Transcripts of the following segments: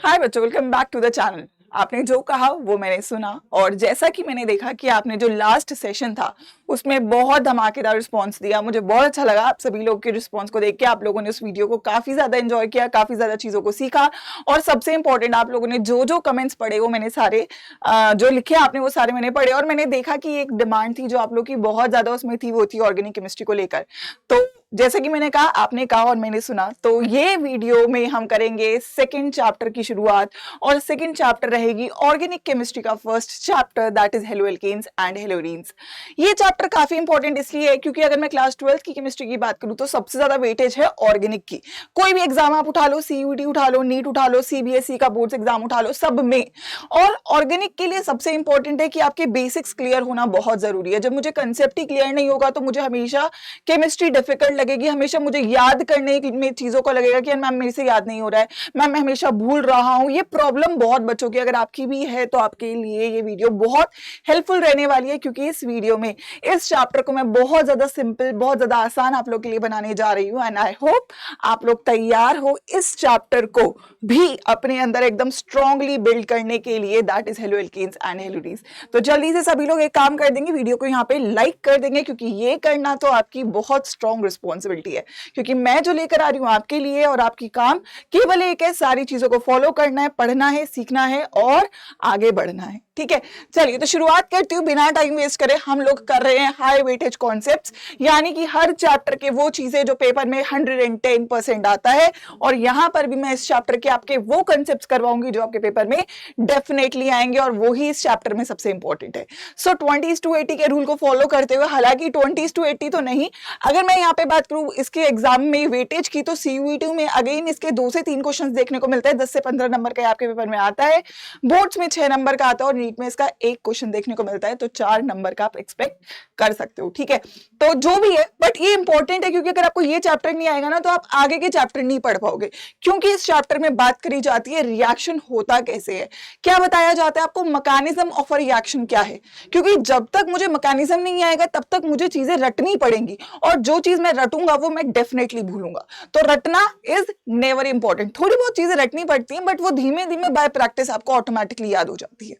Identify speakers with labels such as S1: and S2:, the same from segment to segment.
S1: हाय बच्चों, welcome back to the channel. आपने जो कहा वो मैंने सुना, और जैसा कि मैंने देखा कि आपने जो लास्ट सेशन था उसमें बहुत धमाकेदार रिस्पांस दिया। मुझे बहुत अच्छा लगा आप सभी लोग के रिस्पांस को देख के। आप लोगों ने उस वीडियो को काफी ज्यादा एंजॉय किया, काफी ज्यादा चीजों को सीखा, और सबसे इंपॉर्टेंट आप लोगों ने जो जो कमेंट्स पढ़े वो मैंने सारे जो लिखे आपने वो सारे मैंने पढ़े। और मैंने देखा कि एक डिमांड थी जो आप लोग की बहुत ज्यादा उसमें थी, वो थी ऑर्गेनिक केमिस्ट्री को लेकर। तो जैसे कि मैंने कहा, आपने कहा और मैंने सुना, तो ये वीडियो में हम करेंगे सेकंड चैप्टर की शुरुआत। और सेकंड चैप्टर रहेगी ऑर्गेनिक केमिस्ट्री का first chapter, that is haloalkanes and haloarenes. ये चैप्टर काफी इंपॉर्टेंट इसलिए है क्योंकि अगर मैं क्लास 12th की केमिस्ट्री की बात करूं तो सबसे ज्यादा वेटेज है ऑर्गेनिक की। कोई भी एग्जाम आप उठा लो, सीयूईटी उठा लो, नीट उठा लो, सीबीएसई का बोर्ड एग्जाम उठा लो, सब में और ऑर्गेनिक के लिए सबसे इंपॉर्टेंट है कि आपके बेसिक्स क्लियर होना बहुत जरूरी है। जब मुझे कंसेप्ट ही क्लियर नहीं होगा तो मुझे हमेशा केमिस्ट्री डिफिकल्ट लगेगी, हमेशा मुझे याद करने में चीजों को लगेगा कि मैम मेरे से याद नहीं हो रहा है, मैम मैं हमेशा भूल रहा हूं। ये प्रॉब्लम बहुत बच्चों की, अगर आपकी भी है तो आपके लिए ये वीडियो बहुत हेल्पफुल रहने वाली है, क्योंकि इस वीडियो में इस चैप्टर को मैं बहुत ज्यादा सिंपल, बहुत ज्यादा आसान आप लोग के लिए बनाने जा रही हूँ। एंड आई होप आप लोग तैयार हो इस चैप्टर को भी अपने अंदर एकदम स्ट्रांगली बिल्ड करने के लिए, दैट इज हेलोएल्केन्स एंड हेलोरीन्स। तो जल्दी से सभी लोग एक काम कर देंगे, वीडियो को यहाँ पे लाइक कर देंगे, क्योंकि ये करना तो आपकी बहुत स्ट्रांग रिस्पॉन्सिबिलिटी है, क्योंकि मैं जो लेकर आ रही हूँ आपके लिए, और आपकी काम केवल एक है, सारी चीजों को फॉलो करना है, पढ़ना है, सीखना है और आगे बढ़ना है। ठीक है, चलिए तो शुरुआत करती हूँ बिना टाइम वेस्ट करे। हम लोग कर रहे हैं हाई वेटेज कॉन्सेप्ट्स, यानी कि हर चैप्टर के वो चीजें जो पेपर में 110% आता है, और यहां पर भी मैं इस चैप्टर के आपके वो कॉन्सेप्ट्स करवाऊंगी जो आपके पेपर में डेफिनेटली आएंगे, और वो ही इस चैप्टर में सबसे इंपॉर्टेंट है। सो 20:80 के रूल को फॉलो करते हुए, हालांकि 20:80 तो नहीं, अगर मैं यहाँ पे बात करूँ इसके एग्जाम में वेटेज की, तो सीयूईटी में अगेन इसके 2 से 3 क्वेश्चन देखने को मिलता है। 10 से 15 नंबर का आपके पेपर में आता है, बोर्ड्स में 6 नंबर का आता है, और नीट में इसका 1 क्वेश्चन देखने को मिलता है, तो 4 नंबर का आप एक्सपेक्ट कर सकते हो। ठीक है, तो जो भी है, बट ये इंपॉर्टेंट है क्योंकि अगर आपको ये चैप्टर नहीं आएगा ना तो आप आगे के चैप्टर नहीं पढ़ पाओगे, क्योंकि इस चैप्टर में बात करी जाती है रिएक्शन होता कैसे है, क्या बताया जाता है आपको, मैकेनिज्म ऑफ अ रिएक्शन क्या है। क्योंकि जब तक मुझे मैकेनिज्म नहीं आएगा तब तक मुझे चीजें रटनी पड़ेंगी, और जो चीज मैं रटूंगा वो मैं डेफिनेटली भूलूंगा। तो रटना इज नेवर इंपॉर्टेंट। थोड़ी बहुत चीजें रटनी पड़ती हैं, बट वो धीमे धीमे बाय प्रैक्टिस आपको ऑटोमेटिकली याद हो जाती है।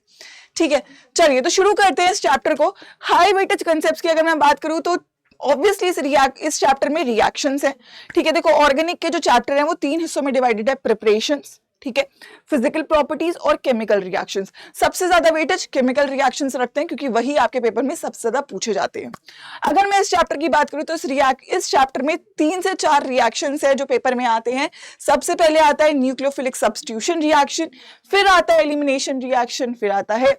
S1: ठीक है, चलिए तो शुरू करते हैं इस चैप्टर को। हाई वेटेज कॉन्सेप्ट्स की अगर मैं बात करूं तो ऑब्वियसली इस चैप्टर में रिएक्शंस है। ठीक है, देखो ऑर्गेनिक के जो चैप्टर हैं वो 3 हिस्सों में डिवाइडेड है, प्रिपरेशंस, ठीक है, फिजिकल प्रॉपर्टीज और केमिकल रिएक्शंस। सबसे ज्यादा वेटेज केमिकल रिएक्शंस रखते हैं, क्योंकि वही आपके पेपर में सबसे ज्यादा पूछे जाते हैं। अगर मैं इस चैप्टर की बात करूं तो इस चैप्टर में 3 से 4 रिएक्शंस है जो पेपर में आते हैं। सबसे पहले आता है न्यूक्लियोफिलिक सब्स्टिट्यूशन रिएक्शन, फिर आता है एलिमिनेशन रिएक्शन, फिर आता है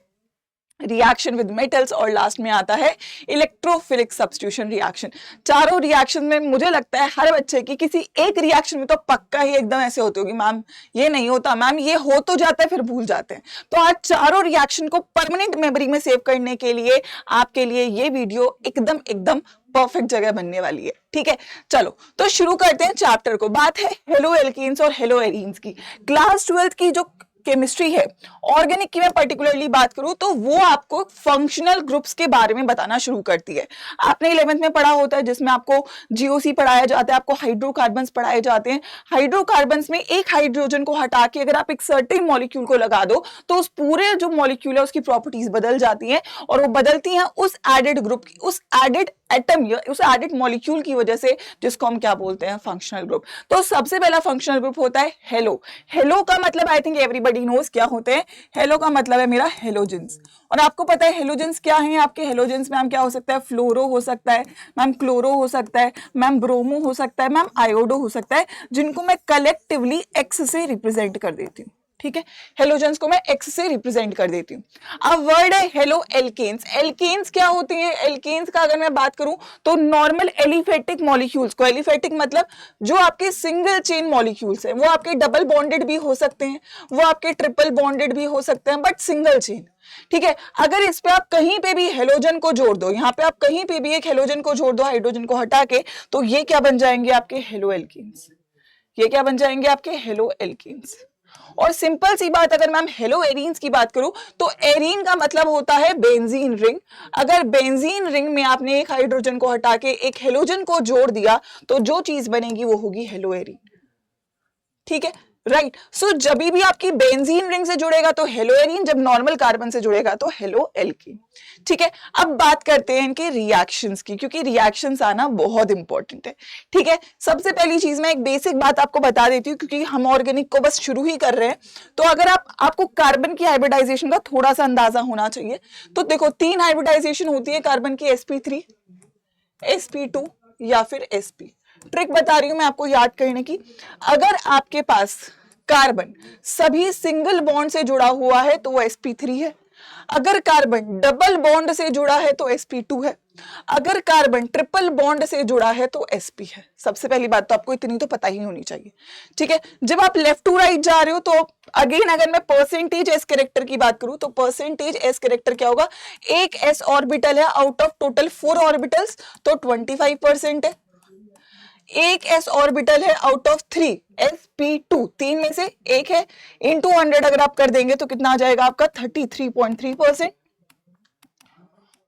S1: रिएक्शन विद मेटल्स, और लास्ट में आता है इलेक्ट्रोफिलिक सब्स्टिट्यूशन रिएक्शन। चारों रिएक्शन में मुझे लगता है हर बच्चे की किसी एक रिएक्शन में तो पक्का ही एकदम ऐसे होती होगी, मैम ये नहीं होता, मैम ये हो तो जाता है फिर भूल जाते हैं। तो आज चारों रिएक्शन को परमानेंट मेमोरी में सेव करने के लिए आपके लिए ये वीडियो एकदम एकदम परफेक्ट जगह बनने वाली है। ठीक है, चलो तो शुरू करते हैं चैप्टर को। बात है हेलोएल्केन्स और हेलोएरीन्स की। क्लास 12th की जो केमिस्ट्री है, ऑर्गेनिक की मैं पर्टिकुलरली बात करूं तो वो आपको फंक्शनल ग्रुप्स के बारे में बताना शुरू करती है। आपने 11th में पढ़ा होता है, जिसमें आपको जीओसी पढ़ाया जाता है, आपको हाइड्रोकार्बन्स पढ़ाए जाते हैं। हाइड्रोकार्बन्स में एक हाइड्रोजन को हटा के अगर आप एक सर्टेन मॉलिक्यूल को लगा दो तो उस पूरे जो मॉलिक्यूल है उसकी प्रॉपर्टीज बदल जाती हैं, और वो बदलती हैं उस एडेड ग्रुप की, उस एडेड एटम या उस एडेड मॉलिक्यूल की वजह से, जिसको हम क्या बोलते हैं, फंक्शनल ग्रुप। तो सबसे पहला फंक्शनल ग्रुप होता है हेलो। हेलो का मतलब आई थिंक एवरीबॉडी नोज क्या होते हैं। हेलो का मतलब है मेरा हेलोजेंस, और आपको पता है हेलोजेंस क्या है। आपके हेलोजेंस मैम क्या हो सकता है, फ्लोरो हो सकता है, मैम क्लोरो हो सकता है, मैम ब्रोमो हो सकता है, मैम आयोडो हो सकता है, जिनको मैं कलेक्टिवली एक्स से रिप्रेजेंट कर देती हूँ। ठीक है, हेलोजेंस को मैं एक्स से रिप्रेजेंट कर देती हूँ। अब वर्ड है हेलो एल्केन्स। एल्केन्स क्या होती है, एल्केन्स का अगर मैं बात करूं तो नॉर्मल एलिफेटिक मॉलिक्यूल्स को, एलिफेटिक मतलब जो आपके सिंगल चेन मॉलिक्यूल्स हैं, वो आपके डबल बॉन्डेड भी हो सकते हैं, वो आपके ट्रिपल बॉन्डेड भी हो सकते हैं, बट सिंगल चेन। ठीक है, अगर इस पे आप कहीं पे भी हेलोजन को जोड़ दो, यहाँ पे आप कहीं पे भी एक हेलोजन को जोड़ दो हाइड्रोजन को हटा के, तो ये क्या बन जाएंगे आपके हेलो एल्केन्स। ये क्या बन जाएंगे आपके हेलो एल्केन्स। और सिंपल सी बात, अगर मैम हेलो एरीन्स की बात करूं तो एरीन का मतलब होता है बेंजीन रिंग। अगर बेंजीन रिंग में आपने एक हाइड्रोजन को हटा के एक हेलोजन को जोड़ दिया तो जो चीज बनेगी वो होगी हेलो एरीन। ठीक है, राइट। सो जब भी आपकी बेंजीन रिंग से जुड़ेगा तो हेलो एरीन, जब नॉर्मल कार्बन से जुड़ेगा तो हेलो एल्कीन। ठीक है, अब बात करते हैं इनके रिएक्शंस की, क्योंकि रिएक्शंस आना बहुत इंपॉर्टेंट है। ठीक है, सबसे पहली चीज मैं एक बेसिक बात आपको बता देती हूँ, क्योंकि हम ऑर्गेनिक को बस शुरू ही कर रहे हैं, तो अगर आपको कार्बन की हाइब्रिडाइजेशन का थोड़ा सा अंदाजा होना चाहिए। तो देखो 3 हाइब्रिडाइजेशन होती है कार्बन की, sp3, sp2 या फिर sp। ट्रिक बता रही हूं मैं आपको याद करने की। अगर आपके पास कार्बन सभी सिंगल बॉन्ड से जुड़ा हुआ है तो वो sp3 है। अगर कार्बन डबल बॉन्ड से जुड़ा है तो sp2 है। अगर कार्बन ट्रिपल बॉन्ड से जुड़ा है तो sp है। सबसे पहली बात तो आपको इतनी तो पता ही होनी चाहिए। ठीक है, जब आप लेफ्ट टू राइट जा रहे हो तो अगेन अगर मैं परसेंटेज एस कैरेक्टर की बात करूं तो परसेंटेज एस कैरेक्टर क्या होगा, एक s ऑर्बिटल है आउट ऑफ टोटल 4 ऑर्बिटल्स तो 25% है। एक s ऑर्बिटल है आउट ऑफ 3, sp2 3 में से एक है, इनटू 100 अगर आप कर देंगे तो कितना आ जाएगा आपका 33.3%।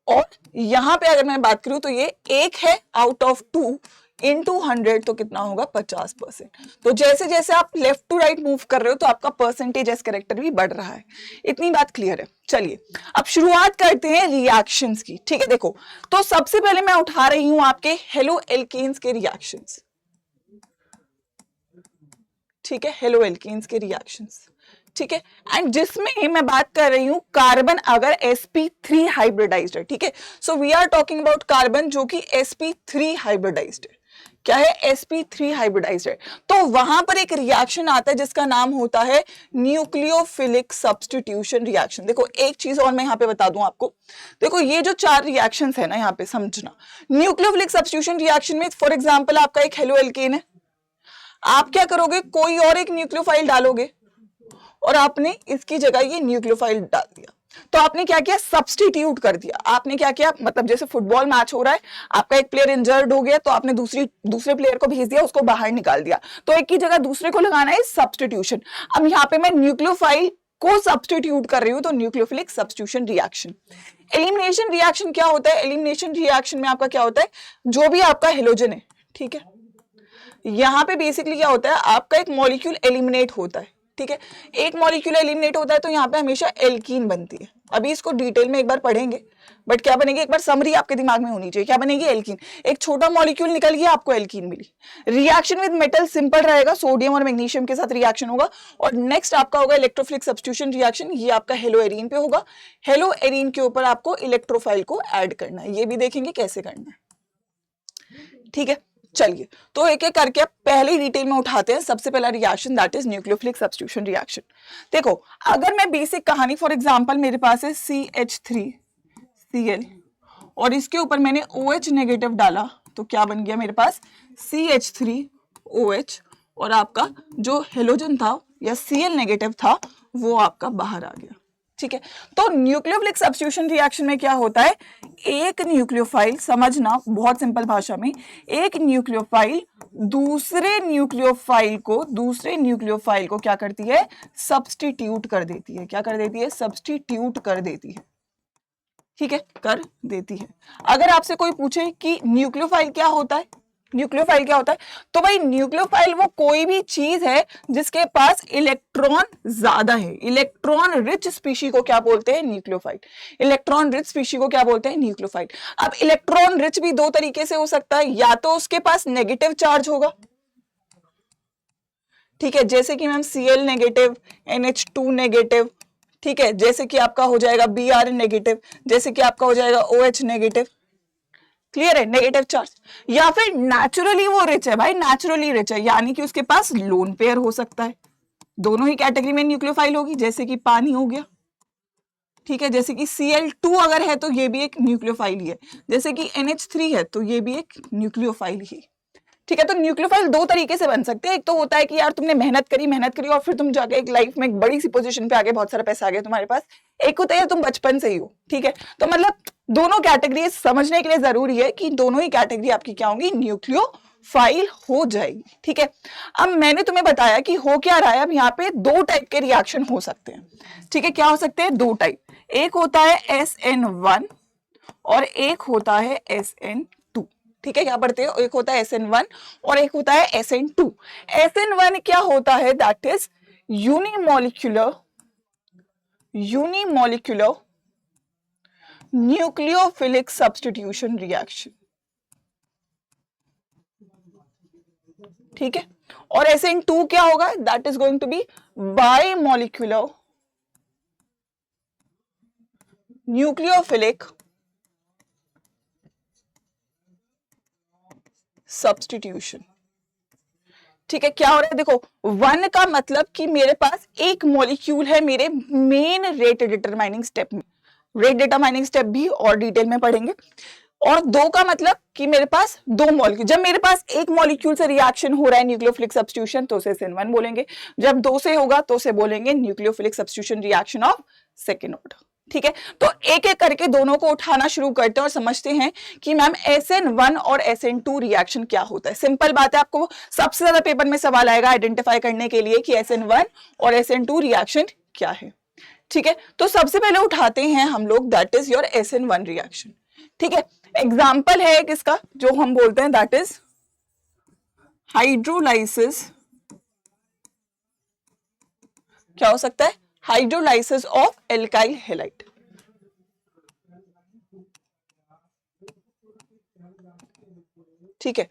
S1: और यहां पे अगर मैं बात करूं तो ये एक है आउट ऑफ 2 इनटू 100 तो कितना होगा 50%। तो जैसे जैसे आप लेफ्ट टू राइट मूव कर रहे हो तो आपका परसेंटेज एस कैरेक्टर भी बढ़ रहा है। इतनी बात क्लियर है। चलिए अब शुरुआत करते हैं रिएक्शंस की। ठीक है, देखो तो सबसे पहले मैं उठा रही हूं आपके हेलो एल्केन्स के रिएक्शंस। ठीक है, हेलो एल्केन्स के रिएक्शंस। ठीक है, एंड जिसमें मैं बात कर रही हूं कार्बन अगर sp3 हाइब्रिडाइज्ड है। ठीक है, so we are talking about carbon जो कि sp3 हाइब्रिडाइज्ड है। क्या है, sp3 हाइब्रिडाइज्ड है। तो वहां पर एक रिएक्शन आता है जिसका नाम होता है न्यूक्लियोफिलिक सब्स्टिट्यूशन रिएक्शन। देखो एक चीज और मैं यहाँ पे बता दूं आपको, देखो ये जो 4 रिएक्शंस है ना यहाँ पे समझना, न्यूक्लियोफिलिक सब्स्टिट्यूशन रिएक्शन में फॉर एग्जांपल आपका एक हेलो एल्केन है, आप क्या करोगे, कोई और एक न्यूक्लियोफाइल डालोगे और आपने इसकी जगह ये न्यूक्लियोफाइल डाल दिया। तो आपने क्या किया, सब्स्टिट्यूट कर दिया। आपने क्या किया, मतलब जैसे फुटबॉल मैच हो रहा है, आपका एक प्लेयर इंजर्ड हो गया तो आपने दूसरे प्लेयर को भेज दिया, उसको बाहर निकाल दिया, तो एक की जगह दूसरे को लगाना है सब्स्टिट्यूशन। अब यहाँ पे मैं न्यूक्लियोफाइल को सब्स्टिट्यूट कर रही हूं तो nucleophilic substitution reaction. Elimination reaction क्या होता है, एलिमिनेशन रिएक्शन में आपका क्या होता है, जो भी आपका हेलोजन है, ठीक है, यहां पे बेसिकली क्या होता है, आपका एक मॉलिक्यूल एलिमिनेट होता है। ठीक है, एक मॉलिक्यूल एलिमिनेट होता है तो यहाँ पे हमेशा एल्कीन बनती है। अभी इसको डिटेल में एक बार पढ़ेंगे, बट क्या बनेगी, एक बार समरी आपके दिमाग में होनी चाहिए, क्या बनेगी, एल्कीन। एक छोटा मॉलिक्यूल निकल गया, आपको एल्कीन मिली। रिएक्शन विद मेटल सिंपल रहेगा, सोडियम और मैग्नीशियम के साथ रिएक्शन होगा। और नेक्स्ट आपका होगा इलेक्ट्रोफिलिक सब्स्टिट्यूशन रिएक्शन, ये आपका हेलो एरीन पे होगा। हेलो एरीन के ऊपर आपको इलेक्ट्रोफाइल को ऐड करना है, ये भी देखेंगे कैसे करना है। ठीक है, चलिए तो एक एक करके पहले ही डिटेल में उठाते हैं। सबसे पहला reaction that is nucleophilic substitution reaction. देखो अगर मैं बेसिक कहानी, फॉर एग्जांपल मेरे पास है CH3Cl और इसके ऊपर मैंने OH नेगेटिव डाला तो क्या बन गया मेरे पास, CH3OH, और आपका जो हेलोजन था या Cl नेगेटिव था वो आपका बाहर आ गया। ठीक है, तो न्यूक्लियोफिलिक सब्स्टिट्यूशन रिएक्शन में क्या होता है, एक न्यूक्लियोफाइल, समझना बहुत सिंपल भाषा में, एक न्यूक्लियोफाइल दूसरे न्यूक्लियोफाइल को क्या करती है, सब्स्टिट्यूट कर देती है। क्या कर देती है, सब्स्टिट्यूट कर देती है। ठीक है, कर देती है। अगर आपसे कोई पूछे कि न्यूक्लियोफाइल क्या होता है, न्यूक्लियोफाइल क्या होता है, तो भाई न्यूक्लियोफाइल वो कोई भी चीज है जिसके पास इलेक्ट्रॉन ज्यादा है। इलेक्ट्रॉन रिच स्पीशी को क्या बोलते हैं, न्यूक्लियोफाइल। इलेक्ट्रॉन रिच स्पीशी को क्या बोलते हैं, न्यूक्लियोफाइल। अब इलेक्ट्रॉन रिच भी दो तरीके से हो सकता है, या तो उसके पास नेगेटिव चार्ज होगा, ठीक है, जैसे कि ma'am Cl negative, NH2 negative, ठीक है, जैसे कि आपका हो जाएगा Br नेगेटिव, जैसे कि आपका हो जाएगा OH नेगेटिव। क्लियर है, नेगेटिव चार्ज। या फिर नेचुरली वो रिच है, भाई नेचुरली रिच है, यानी कि उसके पास लोन पेयर हो सकता है। दोनों ही कैटेगरी में न्यूक्लियोफाइल होगी, जैसे कि पानी हो गया, ठीक है, जैसे कि Cl2 अगर है तो ये भी एक न्यूक्लियोफाइल ही है, जैसे कि NH3 है तो ये भी एक न्यूक्लियोफाइल ही। ठीक है, तो न्यूक्लियोफाइल दो तरीके से बन सकते हैं। एक तो होता है कि यार तुमने मेहनत करी और फिर तुम जाके एक लाइफ में एक बड़ी सी पोजीशन पे आ गए, बहुत सारा पैसा आ गया तुम्हारे पास। एक होता है तुम बचपन से ही हो, ठीक है, तो मतलब दोनों कैटेगरी समझने के लिए जरूरी है कि दोनों ही कैटेगरी आपकी क्या होंगी, न्यूक्लियोफाइल हो जाएगी। ठीक है, अब मैंने तुम्हें बताया कि हो क्या रहा है, अब यहाँ पे दो टाइप के रिएक्शन हो सकते हैं। ठीक है, क्या हो सकते हैं, दो टाइप, एक होता है SN1 और एक होता है SN2। ठीक है, क्या पढ़ते हो, एक होता है SN1 और एक होता है SN2। SN1 क्या होता है, that is unimolecular nucleophilic substitution reaction, ठीक है। और SN2 क्या होगा, that is going to be bimolecular nucleophilic substitution, ठीक है। क्या हो रहा है, देखो 1 का मतलब कि मेरे पास एक मॉलिक्यूल है मेरे मेन रेट डिटरमाइनिंग स्टेप में, रेट डिटरमाइनिंग स्टेप भी और डिटेल में पढ़ेंगे। और 2 का मतलब कि मेरे पास 2 मॉलिक्यूल, जब मेरे पास एक मॉलिक्यूल से रिएक्शन हो रहा है न्यूक्लियोफिलिक सब्स्टिट्यूशन तो उसे SN1 बोलेंगे, जब 2 से होगा तो उसे बोलेंगे nucleophilic substitution reaction of second order, ठीक है। तो एक एक करके दोनों को उठाना शुरू करते हैं और समझते हैं कि मैम SN1 और SN2 रिएक्शन क्या होता है। सिंपल बात है, आपको सबसे ज्यादा पेपर में सवाल आएगा आइडेंटिफाई करने के लिए कि SN1 और SN2 रिएक्शन क्या है, ठीक है। तो सबसे पहले उठाते हैं हम लोग that is your SN1 reaction, ठीक है। एग्जाम्पल है किसका, जो हम बोलते हैं दैट इज हाइड्रोलाइसिस, क्या हो सकता है, हाइड्रोलाइसिस ऑफ एल्काइल हैलाइड, ठीक है।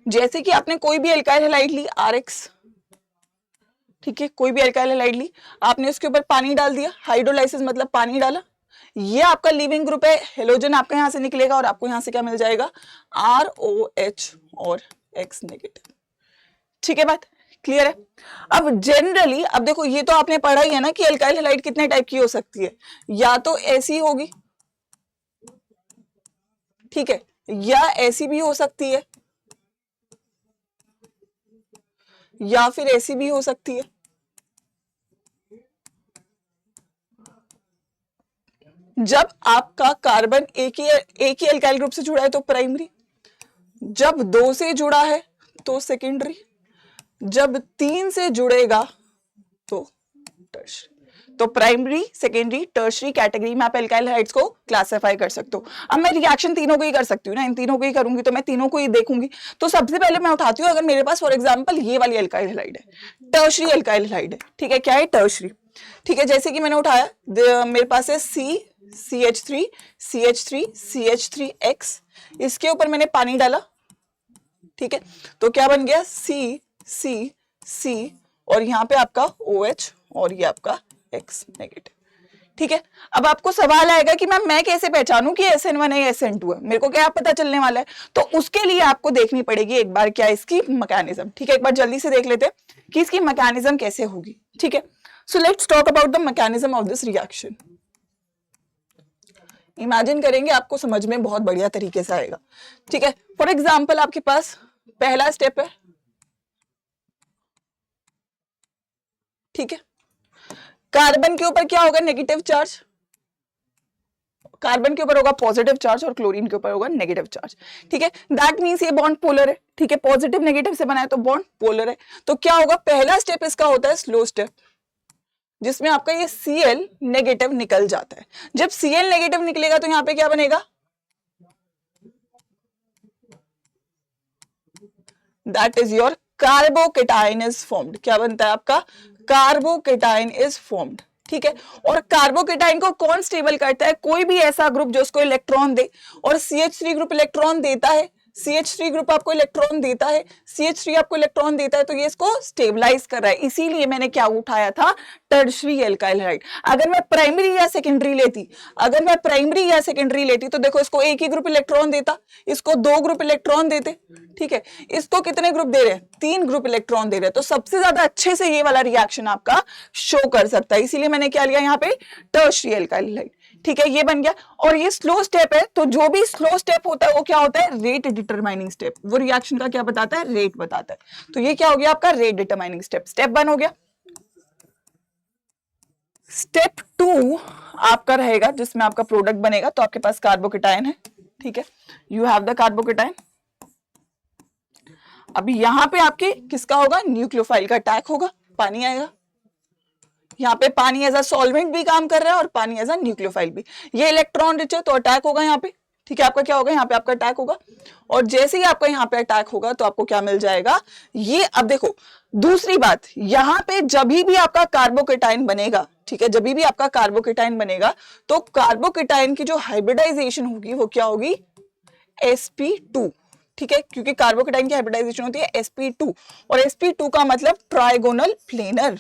S1: जैसे कि आपने कोई भी एल्काइल हैलाइड ली RX, ठीक है, कोई भी एल्काइल हैलाइड ली, आपने उसके ऊपर पानी डाल दिया, हाइड्रोलाइसिस मतलब पानी डाला, ये आपका लिविंग ग्रुप है, हेलोजन आपका यहां से निकलेगा और आपको यहां से क्या मिल जाएगा, ROH और X नेगेटिव, ठीक है, बात क्लियर है। अब जनरली, अब देखो ये तो आपने पढ़ा ही है ना कि एल्काइल हैलाइड कितने टाइप की हो सकती है, या तो ऐसी होगी, ठीक है, या ऐसी भी हो सकती है, या फिर ऐसी भी हो सकती है। जब आपका कार्बन एक ही एल्काइल ग्रुप से जुड़ा है तो प्राइमरी, जब 2 से जुड़ा है तो सेकेंडरी, जब 3 से जुड़ेगा तो टर्शरी। तो प्राइमरी, सेकेंडरी, टर्शरी कैटेगरी में आप एल्काइल हैलाइड्स को क्लासिफाई कर सकते हो। अब मैं रिएक्शन तीनों को ही कर सकती हूँ ना, इन तीनों को ही करूंगी तो मैं तीनों को ही देखूंगी। तो सबसे पहले मैं उठाती हूँ, अगर मेरे पास फॉर एग्जांपल ये वाली एल्काइल हैलाइड है, टर्शरी एल्काइल हैलाइड है, ठीक है, क्या है, टर्शरी, ठीक है। जैसे कि मैंने उठाया, मेरे पास है CH3 CH3 CH3X, इसके ऊपर मैंने पानी डाला, ठीक है, तो क्या बन गया, C और यहाँ पे आपका OH और ये आपका X नेगेटिव, ठीक है। अब आपको सवाल आएगा कि मैम मैं कैसे पहचानूं कि SN1 है SN2 है, मेरे को क्या पता चलने वाला है, तो उसके लिए आपको देखनी पड़ेगी एक बार क्या इसकी मैकेनिज्म, ठीक है। एक बार जल्दी से देख लेते हैं कि इसकी मैकेनिज्म कैसे होगी, ठीक है। So let's talk about the mechanism of this reaction. Imagine करेंगे, आपको समझ में बहुत बढ़िया तरीके से आएगा, ठीक है। फॉर एग्जाम्पल आपके पास पहला स्टेप है, ठीक है, कार्बन के ऊपर क्या होगा, नेगेटिव चार्ज, कार्बन के ऊपर होगा पॉजिटिव चार्ज और क्लोरीन के ऊपर होगा नेगेटिव चार्ज, ठीक है। दैट मींस ये बॉन्ड पोलर है, ठीक है, पॉजिटिव नेगेटिव से बना है तो बॉन्ड पोलर है। तो क्या होगा, पहला स्टेप इसका होता है स्लो स्टेप, जिसमें आपका ये Cl नेगेटिव निकल जाता है। जब Cl नेगेटिव निकलेगा तो यहां पे क्या बनेगा, that is your carbocation is formed. क्या बनता है आपका, कार्बोकेटाइन इज फॉर्म्ड, ठीक है। और कार्बोकेटाइन को कौन स्टेबल करता है, कोई भी ऐसा ग्रुप जो उसको इलेक्ट्रॉन दे, और CH3 ग्रुप इलेक्ट्रॉन देता है, CH3 ग्रुप आपको इलेक्ट्रॉन देता है, CH3 आपको इलेक्ट्रॉन देता है, तो ये इसको स्टेबलाइज कर रहा है। इसीलिए मैंने क्या उठाया था, टर्शरी एल्काइल हैलाइड। अगर मैं प्राइमरी या सेकेंडरी लेती, अगर मैं प्राइमरी या सेकेंडरी लेती तो देखो इसको एक ही ग्रुप इलेक्ट्रॉन देता, इसको 2 ग्रुप इलेक्ट्रॉन देते, ठीक है। इसको कितने ग्रुप दे रहे हैं, 3 ग्रुप इलेक्ट्रॉन दे रहे हैं, तो सबसे ज्यादा अच्छे से ये वाला रिएक्शन आपका शो कर सकता है। इसीलिए मैंने क्या लिया यहाँ पे, टर्शरी एल्काइल हैलाइड, ठीक है, ये बन गया। और ये स्लो स्टेप है, तो जो भी स्लो स्टेप होता है वो क्या होता है, रेट डिटरमाइनिंग स्टेप। वो रिएक्शन का क्या बताता है, रेट बताता है। तो ये क्या हो गया आपका, रेट डिटरमाइनिंग स्टेप, स्टेप 1 हो गया। स्टेप 2 आपका रहेगा जिसमें आपका प्रोडक्ट बनेगा, तो आपके पास कार्बोकेटाइन है, ठीक है, यू हैव द कार्बोकेटाइन। अभी यहां पे आपके किसका होगा, न्यूक्लियोफाइल का अटैक होगा, पानी आएगा। यहाँ पे पानी एज अ सॉल्वेंट भी काम कर रहा है और पानी एज अ न्यूक्लियोफाइल भी। ये इलेक्ट्रॉन रिच है तो अटैक होगा यहाँ पे, ठीक है, आपका क्या होगा, यहाँ पे आपका अटैक होगा, और जैसे ही आपका यहाँ पे अटैक होगा तो आपको क्या मिल जाएगा ये। अब देखो दूसरी बात, यहाँ पे जब भी आपका कार्बोकेटाइन बनेगा, ठीक है, जब भी आपका कार्बोकेटाइन बनेगा तो कार्बोकेटाइन की जो हाइब्रिडाइजेशन होगी वो क्या होगी, sp2, ठीक है, क्योंकि कार्बोकेटाइन की हाइब्रिडाइजेशन होती है sp2, और sp2 का मतलब ट्राइगोनल प्लेनर।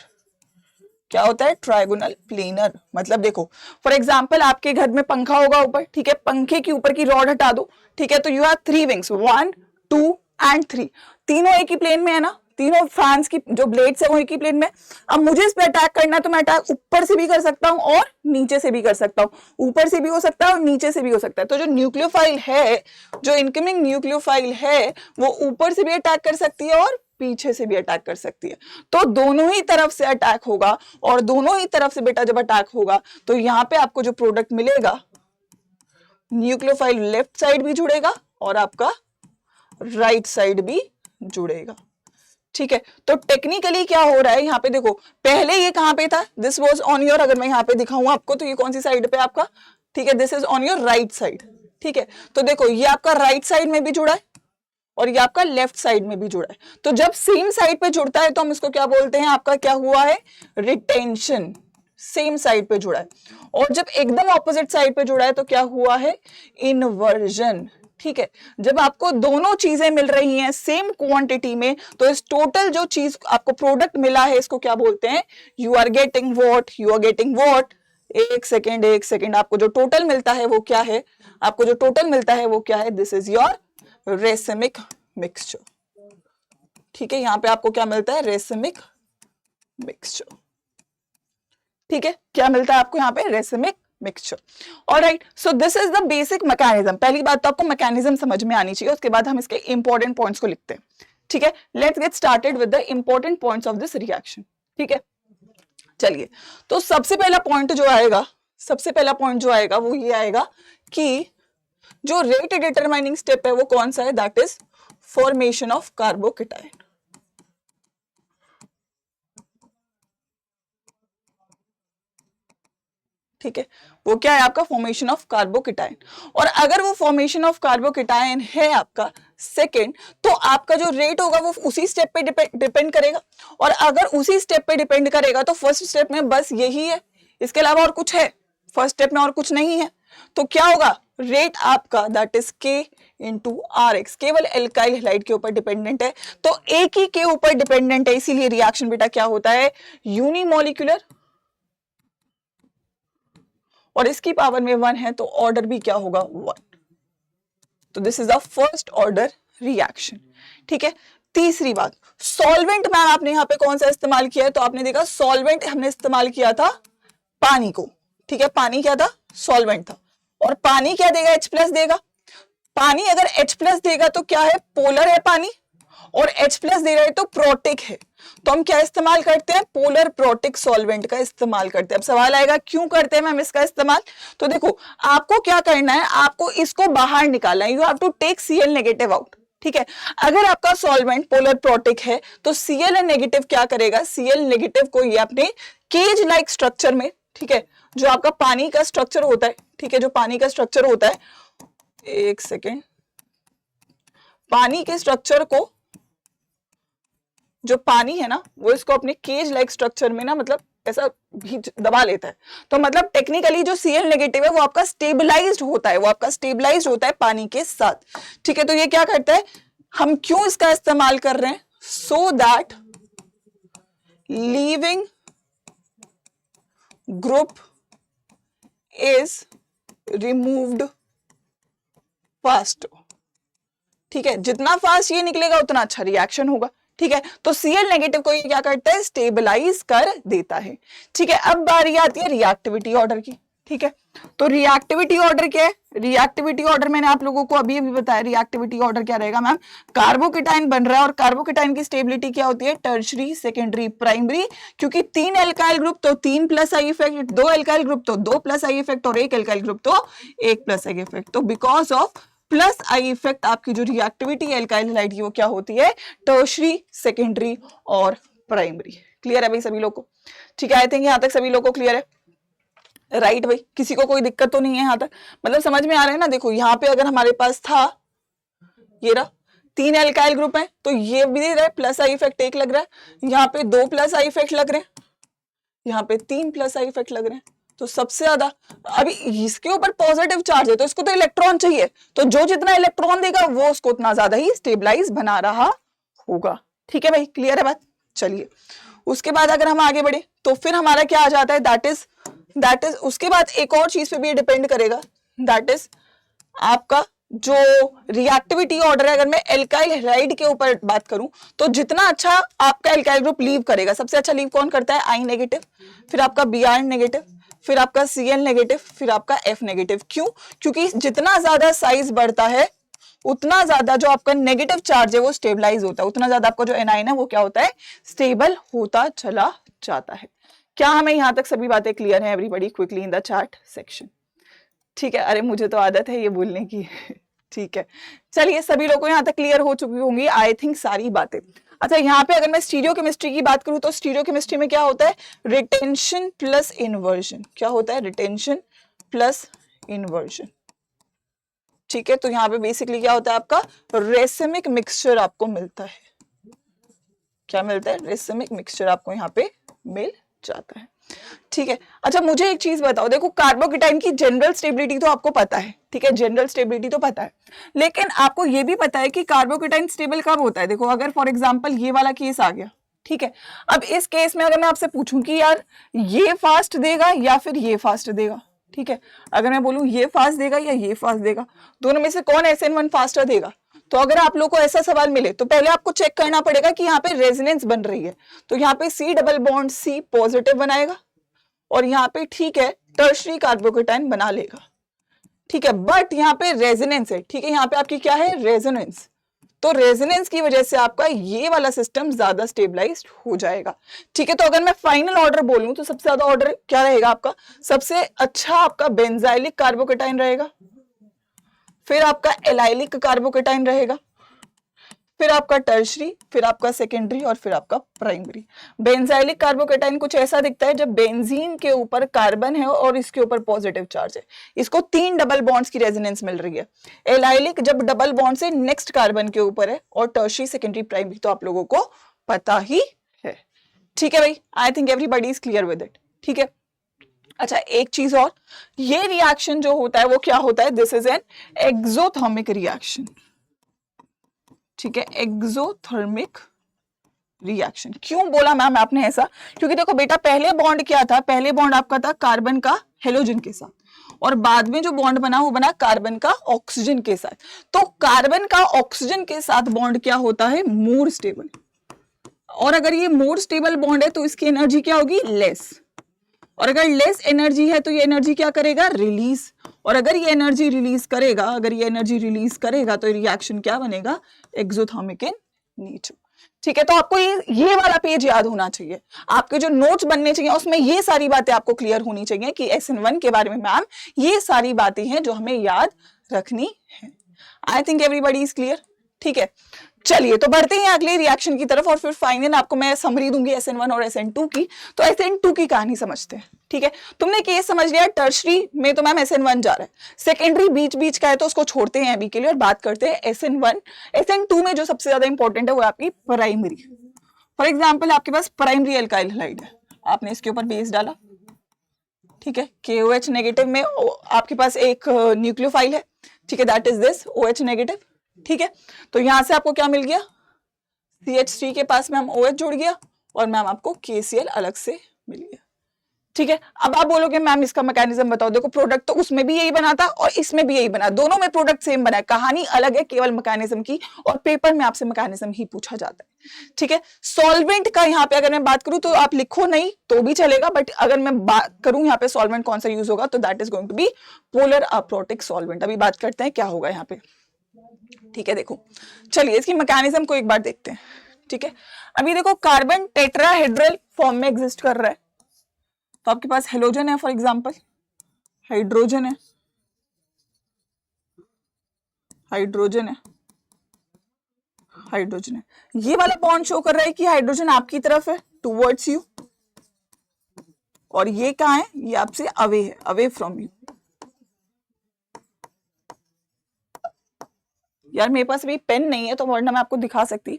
S1: क्या होता है, ट्राइगोनल प्लेनर। मतलब देखो फॉर एग्जांपल आपके घर में पंखा होगा ऊपर, ठीक है, पंखे के ऊपर की रॉड हटा दो, ठीक है, तो यू हैव 3 विंग्स, 1 2 एंड 3, तीनों एक ही प्लेन में है ना, तीनों फैंस की जो ब्लेड्स है वो एक ही प्लेन में। अब मुझे इस पे अटैक करना है तो मैं अटैक ऊपर से भी कर सकता हूं और नीचे से भी कर सकता हूं, ऊपर से भी हो सकता है और नीचे से भी हो सकता है। तो जो न्यूक्लियोफाइल है, जो इनकमिंग न्यूक्लियोफाइल है, वो ऊपर से भी अटैक कर सकती है और पीछे से भी अटैक कर सकती है। तो दोनों ही तरफ से अटैक होगा, और दोनों ही तरफ से बेटा जब अटैक होगा तो यहाँ पे आपको जो प्रोडक्ट मिलेगा, न्यूक्लियोफाइल लेफ्ट साइड भी जुड़ेगा और आपका राइट साइड भी जुड़ेगा, ठीक है। तो टेक्निकली क्या हो रहा है यहाँ पे देखो, पहले ये कहां पे था, दिस वाज ऑन योर, अगर मैं यहाँ पे दिखाऊं आपको तो ये कौन सी साइड पे आपका, ठीक है, this is on your right side, ठीक है। तो देखो ये आपका राइट साइड में भी जुड़ा है और ये आपका लेफ्ट साइड में भी जुड़ा है। तो जब सेम साइड पे जुड़ता है तो हम इसको क्या बोलते हैं, आपका क्या हुआ है, रिटेंशन, सेम साइड पे जुड़ा है। और जब एकदम ऑपोजिट साइड पे जुड़ा है तो क्या हुआ है, इन्वर्जन, ठीक है। जब आपको दोनों चीजें मिल रही हैं सेम क्वांटिटी में तो इस टोटल जो चीज आपको प्रोडक्ट मिला है इसको क्या बोलते हैं, you are getting what, you are getting what, एक सेकेंड, आपको जो टोटल मिलता है वो क्या है, आपको जो टोटल मिलता है वो क्या है, this is your racemic mixture, ठीक है। यहां पे आपको क्या मिलता है, रेसिमिक मिक्सचर, ठीक है, क्या मिलता है आपको यहाँ पे, racemic mixture. Alright, so this is the basic mechanism. पहली बात तो आपको मैकेनिज्म समझ में आनी चाहिए, उसके बाद हम इसके इंपॉर्टेंट पॉइंट्स को लिखते हैं, ठीक है। Let's get started with the important points of this reaction, ठीक है। चलिए, तो सबसे पहला पॉइंट जो आएगा, सबसे पहला पॉइंट जो आएगा वो ये आएगा कि जो रेट डिटरमाइनिंग स्टेप है वो कौन सा है, that is formation of carbocation, ठीक है। वो क्या है आपका, फॉर्मेशन ऑफ कार्बोकेटाइन। और अगर वो फॉर्मेशन ऑफ कार्बोकेटाइन है आपका सेकेंड, तो आपका जो रेट होगा वो उसी स्टेप पे डिपेंड करेगा। और अगर उसी स्टेप पे डिपेंड करेगा तो फर्स्ट स्टेप में बस यही है, इसके अलावा और कुछ है, फर्स्ट स्टेप में और कुछ नहीं है। तो क्या होगा, रेट आपका that is K into RX, केवल एल्काइल हैलाइड के ऊपर डिपेंडेंट है। तो एक ही के ऊपर डिपेंडेंट है, इसीलिए रिएक्शन बेटा क्या होता है, यूनिमोलिकुलर, और इसकी पावर में 1 है तो ऑर्डर भी क्या होगा, 1। तो this is the first order reaction, ठीक है। तीसरी बात, सॉल्वेंट मैम आपने यहाँ पे कौन सा इस्तेमाल किया है, तो आपने देखा सॉल्वेंट हमने इस्तेमाल किया था पानी को, ठीक है। पानी क्या था, सॉल्वेंट था, और पानी क्या देगा, H+ देगा। पानी अगर H+ देगा तो क्या है, पोलर है पानी, और H+ दे रहा है तो प्रोटिक है। तो हम क्या इस्तेमाल करते हैं, पोलर प्रोटिक सॉल्वेंट का इस्तेमाल करते हैं। अब सवाल आएगा क्यों करते हैं मैम इसका इस्तेमाल, तो देखो आपको क्या करना है, आपको इसको बाहर निकालना है, you have to take Cl negative out, ठीक है। अगर आपका सॉल्वेंट पोलर प्रोटिक है तो Cl नेगेटिव क्या करेगा, Cl नेगेटिव को ये अपने केज लाइक स्ट्रक्चर में, ठीक है, जो आपका पानी का स्ट्रक्चर होता है, ठीक है, जो पानी का स्ट्रक्चर होता है, एक सेकेंड, पानी के स्ट्रक्चर को, जो पानी है ना वो इसको अपने केज लाइक स्ट्रक्चर में ना मतलब ऐसा भी दबा लेता है। तो मतलब टेक्निकली जो Cl नेगेटिव है वो आपका स्टेबलाइज्ड होता है, वो आपका स्टेबलाइज्ड होता है पानी के साथ, ठीक है। तो ये क्या करता है, हम क्यों इसका इस्तेमाल कर रहे हैं, so that leaving group is removed fast, ठीक है। जितना फास्ट ये निकलेगा उतना अच्छा रिएक्शन होगा, ठीक है। तो Cl नेगेटिव को ये क्या करता है, स्टेबलाइज कर देता है, ठीक है। अब बारी आती है रिएक्टिविटी ऑर्डर की, ठीक है। तो रिएक्टिविटी ऑर्डर क्या है, रिएक्टिविटी ऑर्डर मैंने आप लोगों को अभी अभी बताया, रिएक्टिविटी ऑर्डर क्या रहेगा मैम, कार्बोकेटाइन बन रहा है और कार्बोकेटाइन की स्टेबिलिटी क्या होती है, टर्शरी, सेकेंडरी, प्राइमरी, क्योंकि 3 एल्काइल ग्रुप तो 3 plus I effect, 2 alkyl group तो 2 प्लस आई इफेक्ट, और 1 एल्काइल ग्रुप तो 1 प्लस आई इफेक्ट। तो because of plus I effect आपकी जो रिएक्टिविटी एल्काइल हैलाइड की वो क्या होती है, टर्शरी, सेकेंडरी और प्राइमरी। क्लियर है भाई सभी लोग को, ठीक है। आई थिंक यहां तक सभी लोग को क्लियर है। राइट भाई, किसी को कोई दिक्कत तो नहीं है यहाँ तक, मतलब समझ में आ रहा है ना। देखो यहाँ पे अगर हमारे पास था ये रहा 3 एल्काइल ग्रुप है, तो ये भी दे रहा है प्लस आई इफेक्ट 1 लग रहा है, यहाँ पे 2 प्लस आई इफेक्ट लग रहे हैं, यहाँ पे 3 प्लस आई इफेक्ट लग रहे हैं। तो सबसे ज्यादा अभी इसके ऊपर पॉजिटिव चार्ज है, तो इसको तो इलेक्ट्रॉन चाहिए, तो जो जितना इलेक्ट्रॉन देगा वो उसको उतना ज्यादा ही स्टेबलाइज बना रहा होगा। ठीक है भाई, क्लियर है बात। चलिए उसके बाद अगर हम आगे बढ़े तो फिर हमारा क्या आ जाता है, दैट इज उसके बाद एक और चीज पे भी डिपेंड करेगा, दैट इज आपका जो रिएक्टिविटी ऑर्डर है। अगर मैं एल्काइल हैलाइड के ऊपर बात करूं तो जितना अच्छा आपका एल्काइल ग्रुप लीव करेगा, सबसे अच्छा लीव कौन करता है, आई नेगेटिव, फिर आपका Br नेगेटिव, फिर आपका Cl नेगेटिव, फिर आपका F नेगेटिव। क्यों? क्योंकि जितना ज्यादा साइज बढ़ता है उतना ज्यादा जो आपका नेगेटिव चार्ज है वो स्टेबलाइज होता है, उतना ज्यादा आपका जो एनाइन है वो क्या होता है, स्टेबल होता चला जाता है। क्या हमें यहां तक सभी बातें क्लियर है everybody? Quickly in the chat section. ठीक है, अरे मुझे तो आदत है ये बोलने की। ठीक है, चलिए सभी लोगों को यहाँ तक क्लियर हो चुकी होंगी आई थिंक सारी बातें। अच्छा, यहाँ पे अगर मैं स्टीरियोकेमिस्ट्री की बात करूं तो स्टीरियोकेमिस्ट्री में क्या होता है, रिटेंशन प्लस इन्वर्जन। क्या होता है, रिटेंशन प्लस इन्वर्जन। ठीक है, तो यहाँ पे बेसिकली क्या होता है, आपका रेसिमिक मिक्सचर आपको मिलता है। क्या मिलता है, रेसिमिक मिक्सचर आपको यहाँ पे मिल जाता है। ठीक है, अच्छा मुझे एक चीज बताओ, देखो कार्बोकेटाइन की जनरल स्टेबिलिटी तो आपको पता है, ठीक है, जनरल स्टेबिलिटी तो पता है, लेकिन आपको ये भी पता है कि कार्बोकेटाइन स्टेबल कब होता है। देखो अगर फॉर एग्जांपल ये वाला केस आ गया, ठीक है, अब इस केस में अगर मैं आपसे पूछूं कि यार ये फास्ट देगा या फिर ये फास्ट देगा, ठीक है, अगर मैं बोलूं ये फास्ट देगा या ये फास्ट देगा, दोनों में से कौन SN1 फास्टर देगा, तो अगर आप लोग को ऐसा सवाल मिले तो पहले आपको चेक करना पड़ेगा कि यहाँ पे रेजोनेंस बन रही है, तो यहाँ पे C double bond C positive बनाएगा और यहाँ पे ठीक है टर्शरी कार्बोकेटाइन बना लेगा। ठीक है, बट यहाँ पे रेजोनेंस है, ठीक है, यहाँ पे आपकी क्या है, रेजोनेंस, तो रेजोनेंस की वजह से आपका ये वाला सिस्टम ज्यादा स्टेबलाइज्ड हो जाएगा। ठीक है, तो अगर मैं फाइनल ऑर्डर बोलूं तो सबसे ज्यादा ऑर्डर क्या रहेगा आपका, सबसे अच्छा आपका बेंजाइलिक कार्बोकेटाइन रहेगा, फिर आपका एलाइलिक कार्बोकेटाइन रहेगा, फिर आपका टर्शरी, फिर आपका सेकेंडरी और फिर आपका प्राइमरी। बेंजाइलिक कार्बोकेटाइन कुछ ऐसा दिखता है जब बेंजीन के ऊपर कार्बन है और इसके ऊपर पॉजिटिव चार्ज है, इसको 3 डबल बॉन्ड्स की रेजोनेंस मिल रही है। एलाइलिक जब डबल बॉन्ड से नेक्स्ट कार्बन के ऊपर है, और टर्शरी सेकेंडरी प्राइमरी तो आप लोगों को पता ही है। ठीक है भाई, I think everybody is clear with it. ठीक है, अच्छा एक चीज और, ये रिएक्शन जो होता है वो क्या होता है, this is an exothermic reaction. ठीक है, एक्सोथर्मिक रिएक्शन। क्यों बोला मैम आपने ऐसा, क्योंकि देखो बेटा पहले बॉन्ड क्या था, पहले बॉन्ड आपका था कार्बन का हेलोजन के साथ, और बाद में जो बॉन्ड बना वो बना कार्बन का ऑक्सीजन के साथ। तो कार्बन का ऑक्सीजन के साथ बॉन्ड क्या होता है, मोर स्टेबल, और अगर ये मोर स्टेबल बॉन्ड है तो इसकी एनर्जी क्या होगी, लेस, और अगर लेस एनर्जी है तो ये एनर्जी क्या करेगा, रिलीज, और अगर ये एनर्जी रिलीज करेगा, अगर ये एनर्जी रिलीज करेगा तो रिएक्शन क्या बनेगा, एक्सोथर्मिक इन नेचर। ठीक है, तो आपको ये वाला पेज याद होना चाहिए, आपके जो नोट्स बनने चाहिए उसमें ये सारी बातें आपको क्लियर होनी चाहिए कि SN1 के बारे में मैम ये सारी बातें हैं जो हमें याद रखनी है। I think everybody is clear. ठीक है, चलिए तो बढ़ते हैं अगले रिएक्शन की तरफ, और फिर फाइनल आपको मैं समरी दूंगी SN1 और SN2 की। तो SN2 की कहानी समझते हैं। ठीक है, तुमने केस समझ लिया, टर्शरी में तो मैम SN1 जा रहा है, सेकेंडरी बीच बीच का है तो उसको छोड़ते हैं अभी के लिए और बात करते हैं SN1। SN2 में जो सबसे ज्यादा इंपॉर्टेंट है वो आपकी प्राइमरी। फॉर एग्जाम्पल आपके पास प्राइमरी एल्काइल हैलाइड है, आपने इसके ऊपर बेस डाला, ठीक है, KOH नेगेटिव में आपके पास एक न्यूक्लियोफाइल है, ठीक है, that is this OH negative. ठीक है, तो यहां से आपको क्या मिल गया, CH3 के पास में हम OH जुड़ गया और मैम आपको KCl अलग से मिल गया। ठीक है, अब आप बोलोगे मैम इसका मैकेनिज्म बताओ, देखो प्रोडक्ट तो उसमें भी यही बना था और इसमें भी यही बना, दोनों में प्रोडक्ट सेम बना है, कहानी अलग है केवल मैकेनिज्म की, और पेपर में आपसे मैकेनिज्म ही पूछा जाता है। ठीक है, सॉल्वेंट का यहाँ पे अगर मैं बात करूं तो आप लिखो नहीं तो भी चलेगा, बट अगर मैं बात करूं यहाँ पे सॉल्वेंट कौन सा यूज होगा तो that is going to be polar aprotic solvent. अभी बात करते हैं क्या होगा यहाँ पे। ठीक है, देखो चलिए इसकी मैकेनिज्म को एक बार देखते हैं। ठीक है, अभी देखो कार्बन टेट्राहेड्रल फॉर्म में एग्जिस्ट कर रहा है, तो आपके पास हेलोजन है, फॉर एग्जांपल हाइड्रोजन है, हाइड्रोजन है, हाइड्रोजन है, ये वाला बॉन्ड शो कर रहा है कि हाइड्रोजन आपकी तरफ है टुवर्ड्स यू, और ये कहाँ है, ये आपसे अवे है, अवे फ्रॉम यू। यार मेरे पास भी पेन नहीं है तो वरना मैं आपको दिखा सकती।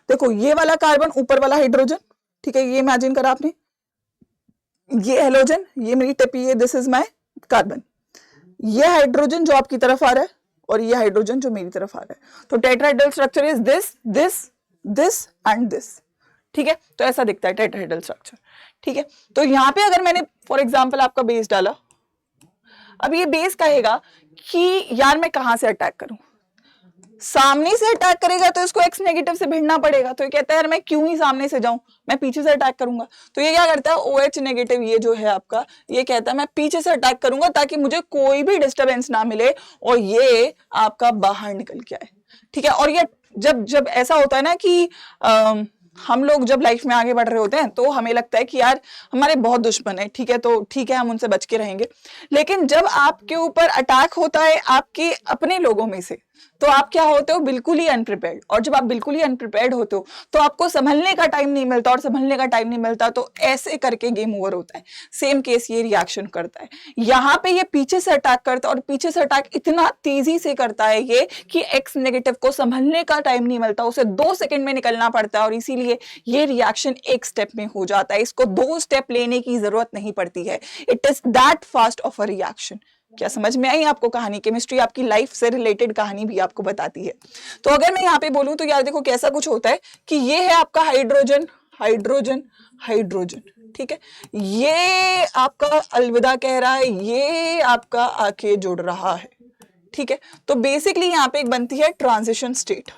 S1: देखो ये वाला कार्बन, ऊपर वाला हाइड्रोजन, ठीक है, ये इमेजिन करा आपने, ये हेलोजन, ये मेरी टिप, ये दिस इज माय कार्बन, ये हाइड्रोजन जो आपकी तरफ आ रहा है और ये हाइड्रोजन जो मेरी तरफ आ रहा है। तो tetrahedral structure is this this this and this, ठीक है। तो ऐसा दिखता है टेट्राहेड्रल स्ट्रक्चर, ठीक है। तो यहाँ पे अगर मैंने फॉर एग्जांपल आपका बेस डाला, अब ये बेस कहेगा कि यार मैं कहां से अटैक करूं, सामने से अटैक करेगा तो इसको एक्स नेगेटिव से भिड़ना पड़ेगा, तो ये कहता है यार मैं क्यों ही सामने से जाऊं, मैं पीछे से अटैक करूंगा। तो ये क्या करता है, OH नेगेटिव ये जो है आपका, ये कहता है मैं पीछे से अटैक करूंगा ताकि मुझे कोई भी डिस्टरबेंस ना मिले और ये आपका बाहर निकल के आए, ठीक है। और ये जब जब ऐसा होता है ना कि हम लोग जब लाइफ में आगे बढ़ रहे होते हैं तो हमें लगता है कि यार हमारे बहुत दुश्मन है, ठीक है, तो ठीक है हम उनसे बच के रहेंगे। लेकिन जब आपके ऊपर अटैक होता है आपके अपने लोगों में से, तो आप क्या होते हो, बिल्कुल ही अनप्रिपेयर्ड। और जब आप बिल्कुल ही अनप्रिपेयर्ड होते हो तो आपको संभलने का टाइम नहीं मिलता, और संभलने का टाइम नहीं मिलता तो ऐसे करके गेम ओवर होता है। सेम केस ये रिएक्शन करता है, यहाँ पे ये पीछे से अटैक करता है और पीछे से अटैक इतना तेजी से करता है ये कि एक्स नेगेटिव को संभलने का टाइम नहीं मिलता, उसे 2 सेकंड में निकलना पड़ता है, और इसीलिए ये रिएक्शन एक स्टेप में हो जाता है, इसको 2 स्टेप लेने की जरूरत नहीं पड़ती है। It is that fast of a reaction. क्या समझ में आई आपको कहानी? केमिस्ट्री आपकी लाइफ से रिलेटेड कहानी भी आपको बताती है। तो अगर मैं यहाँ पे बोलूं तो यार देखो कैसा कुछ होता है कि ये है आपका हाइड्रोजन हाइड्रोजन हाइड्रोजन, ठीक है, ये आपका अलविदा कह रहा है, ये आपका आके जुड़ रहा है, ठीक है। तो बेसिकली यहाँ पे एक बनती है ट्रांजिशन स्टेट,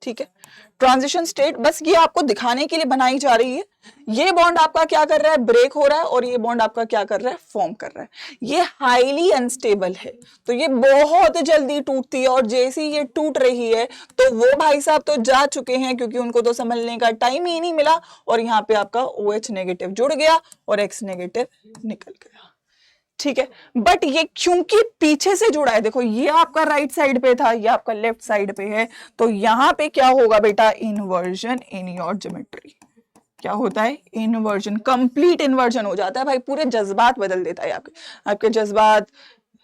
S1: ठीक है। ट्रांजिशन स्टेट बस ये आपको दिखाने के लिए बनाई जा रही है। ये बॉन्ड आपका क्या कर रहा है, ब्रेक हो रहा है, और ये बॉन्ड आपका क्या कर रहा है, फॉर्म कर रहा है। ये हाईली अनस्टेबल है, तो ये बहुत जल्दी टूटती है, और जैसे ही ये टूट रही है तो वो भाई साहब तो जा चुके हैं, क्योंकि उनको तो संभलने का टाइम ही नहीं मिला, और यहाँ पे आपका OH नेगेटिव जुड़ गया और X नेगेटिव निकल गया, ठीक है। बट ये क्योंकि पीछे से जुड़ा है, देखो ये आपका राइट साइड पे था, ये आपका लेफ्ट साइड पे है, तो यहां पे क्या होगा बेटा, इन्वर्जन इन योर ज्योमेट्री। क्या होता है, इन्वर्जन, कंप्लीट इन्वर्जन हो जाता है भाई, पूरे जज्बात बदल देता है आपके, आपके जज्बात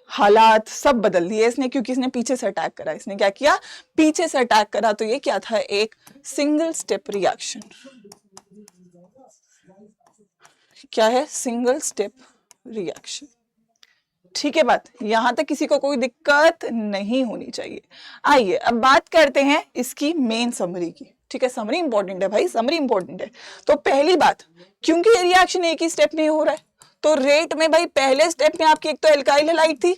S1: हालात सब बदल दिए इसने, क्योंकि इसने पीछे से अटैक करा। इसने क्या किया, पीछे से अटैक करा, तो ये क्या था, एक सिंगल स्टेप रिएक्शन। क्या है, सिंगल स्टेप रिएक्शन, ठीक है। बात यहां तक किसी को कोई दिक्कत नहीं होनी चाहिए। आइए अब बात करते हैं इसकी मेन समरी की, ठीक है। समरी इंपॉर्टेंट है भाई, समरी इंपॉर्टेंट है। तो पहली बात, क्योंकि ये रिएक्शन एक ही स्टेप में हो रहा है, तो रेट में भाई पहले स्टेप में आपकी एक तो एल्काइल हैलाइड थी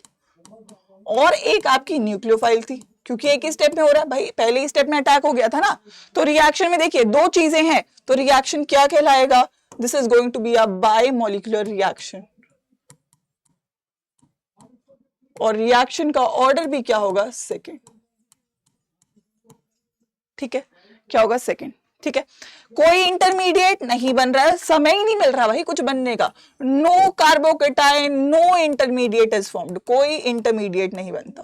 S1: और एक आपकी न्यूक्लियोफाइल थी, क्योंकि एक ही स्टेप में हो रहा है भाई, पहले ही स्टेप में अटैक हो गया था ना। तो रिएक्शन में देखिए 2 चीजें हैं, तो रिएक्शन क्या कहलाएगा, this is going to be a bimolecular reaction, और रिएक्शन का ऑर्डर भी क्या होगा, सेकेंड, ठीक है। क्या होगा, सेकेंड, ठीक है। कोई इंटरमीडिएट नहीं बन रहा है, समय ही नहीं मिल रहा भाई कुछ बनने का, no carbocation, no intermediate is formed, कोई इंटरमीडिएट नहीं बनता,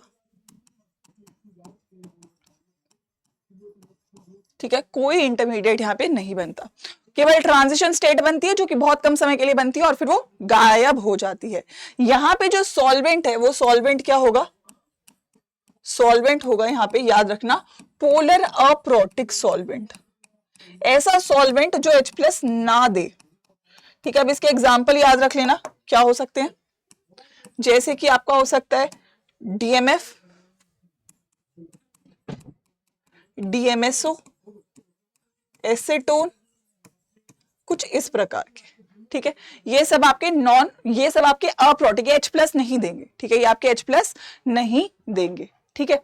S1: ठीक है। कोई इंटरमीडिएट यहाँ पे नहीं बनता, केवल ट्रांजिशन स्टेट बनती है जो कि बहुत कम समय के लिए बनती है और फिर वो गायब हो जाती है। यहाँ पे जो सॉल्वेंट है वो सॉल्वेंट क्या होगा, सॉल्वेंट होगा यहाँ पे, याद रखना, पोलर अप्रोटिक सॉल्वेंट, ऐसा सॉल्वेंट जो H+ ना दे, ठीक है। अब इसके एग्जाम्पल याद रख लेना, क्या हो सकते हैं, जैसे कि आपका हो सकता है DMF, DMSO, एसीटोन, कुछ इस प्रकार के, ठीक है। ये सब आपके नॉन, ये सब आपके अप्रोटिक, H+ नहीं देंगे, ठीक है, ये आपके H+ नहीं देंगे, ठीक है।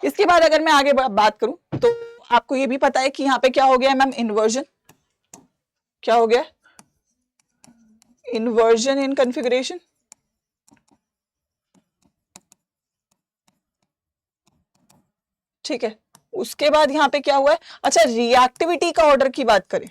S1: इसके बाद अगर मैं आगे बात करूं तो आपको ये भी पता है कि यहाँ पे क्या हो गया मैम, इन्वर्जन, क्या हो गया, इन्वर्जन इन कॉन्फ़िगरेशन, ठीक है। उसके बाद यहाँ पे क्या हुआ है, अच्छा रिएक्टिविटी का ऑर्डर की बात करें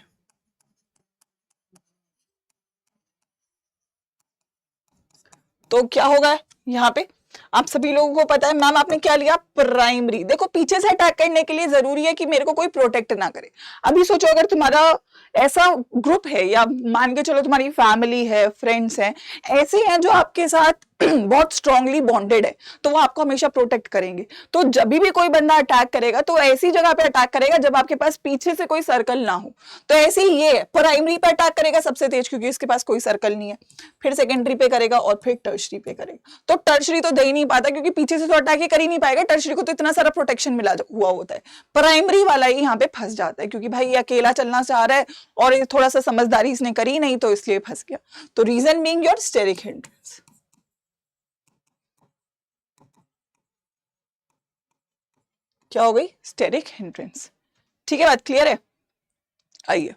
S1: तो क्या होगा यहाँ पे, आप सभी लोगों को पता है मैम आपने क्या लिया, प्राइमरी। देखो पीछे से अटैक करने के लिए जरूरी है कि मेरे को कोई प्रोटेक्ट ना करे। अभी सोचो अगर तुम्हारा ऐसा ग्रुप है या मान के चलो तुम्हारी फैमिली है, फ्रेंड्स हैं, ऐसे हैं जो आपके साथ बहुत स्ट्रांगली बॉन्डेड है, तो वो आपको हमेशा प्रोटेक्ट करेंगे। तो जब भी कोई बंदा अटैक करेगा तो ऐसी जगह पे अटैक करेगा जब आपके पास पीछे से कोई सर्कल ना हो। तो ऐसे ही ये प्राइमरी पे अटैक करेगा सबसे तेज, क्योंकि इसके पास कोई सर्कल नहीं है, फिर सेकेंडरी पे करेगा और फिर टर्शरी पे करेगा। तो टर्शरी तो दे ही नहीं पाता क्योंकि पीछे से तो अटैक ही कर ही नहीं पाएगा, टर्शरी को तो इतना सारा प्रोटेक्शन मिला हुआ होता है। प्राइमरी वाला ही यहाँ पे फंस जाता है क्योंकि भाई ये अकेला चलना चाह रहा है और ये थोड़ा सा समझदारी इसने करी नहीं तो इसलिए फंस गया। तो reason being your steric hindrance. क्या हो गई, स्टेरिक हिंड्रेंस। ठीक है, बात क्लियर है। आइए,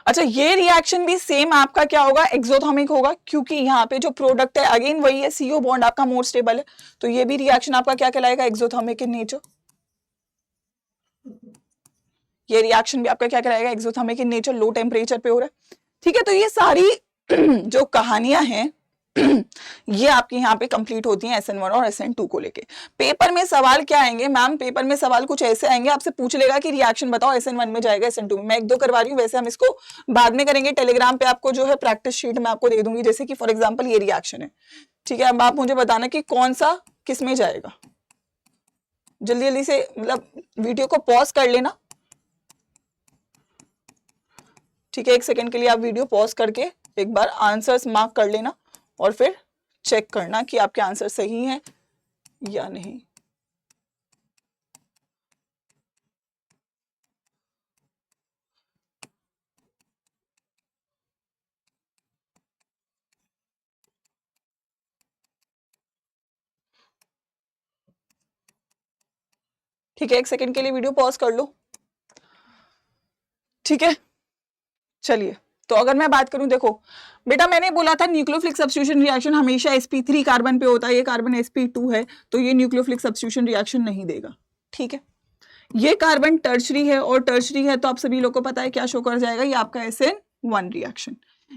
S1: अच्छा ये रिएक्शन भी सेम आपका क्या होगा, एक्सोथर्मिक होगा, क्योंकि यहाँ पे जो प्रोडक्ट है अगेन वही है, CO बॉन्ड आपका मोर स्टेबल है, तो ये भी रिएक्शन आपका क्या कहलाएगा, एक्सोथर्मिक इन नेचर। ये रिएक्शन भी आपका क्या कहलाएगा, exothermic in nature, low temperature पे हो रहा है। ठीक है, तो ये सारी जो कहानियां हैं ये आपकी यहाँ पे कंप्लीट होती हैं SN1 और SN2 को लेके। पेपर में सवाल क्या आएंगे मैम, पेपर में सवाल कुछ ऐसे आएंगे, आपसे पूछ लेगा कि रिएक्शन बताओ SN1 में जाएगा SN2 में। मैं 1-2 करवा रही हूँ, वैसे हम इसको बाद में करेंगे। टेलीग्राम पे आपको जो है प्रैक्टिस शीट में आपको दे दूंगी, जैसे कि फॉर एग्जाम्पल ये रिएक्शन है, ठीक है। अब आप मुझे बताना कि कौन सा किस में जाएगा, जल्दी जल्दी से, मतलब वीडियो को पॉज कर लेना, ठीक है। 1 सेकेंड के लिए आप वीडियो पॉज करके एक बार आंसर्स मार्क कर लेना और फिर चेक करना कि आपके आंसर सही हैं या नहीं। ठीक है, 1 सेकेंड के लिए वीडियो पॉज कर लो, ठीक है। चलिए, तो अगर मैं बात करूं, देखो बेटा मैंने बोला था न्यूक्लियोफिलिक सब्स्टिट्यूशन रिएक्शन हमेशा sp3 कार्बन पे होता है, ये कार्बन sp2 है, तो ये न्यूक्लियोफिलिक सब्स्टिट्यूशन रिएक्शन नहीं देगा, ठीक है। ये कार्बन टर्शरी है और टर्शरी है तो आप सभी लोग को पता है क्या शो कर जाएगा, ये आपका SN1 रिएक्शन।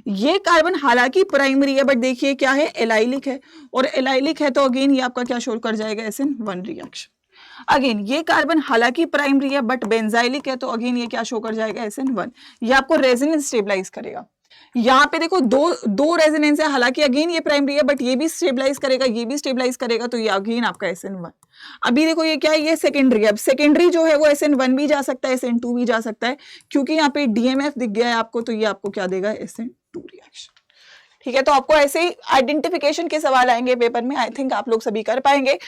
S1: ये कार्बन हालांकि प्राइमरी है बट देखिए क्या है, एलाइलिक है, और एलाइलिक है तो अगेन ये आपका क्या शो कर जाएगा, SN1 रिएक्शन। अगेन ये कार्बन हालांकि प्राइमरी है बट बेंजाइलिक है तो अगेन ये क्या शो कर जाएगा, SN1। ये आपको रेजोनेंस स्टेबलाइज करेगा। यहाँ पे देखो दो रेजोनेंस है, हालांकि अगेन ये प्राइमरी है बट ये भी स्टेबलाइज करेगा, ये भी स्टेबलाइज करेगा, तो ये अगेन आपका SN1। अभी देखो ये क्या है, ये सेकेंडरी है। अब सेकेंडरी जो है वो SN1 भी जा सकता है, SN2 भी जा सकता है, क्योंकि यहाँ पे DMF दिख गया है आपको, तो ये आपको क्या देगा, SN2 रिएक्शन। ठीक है, तो आपको ऐसे ही आइडेंटिफिकेशन के सवाल आएंगे पेपर में, आई थिंक आप लोग सभी कर पाएंगे।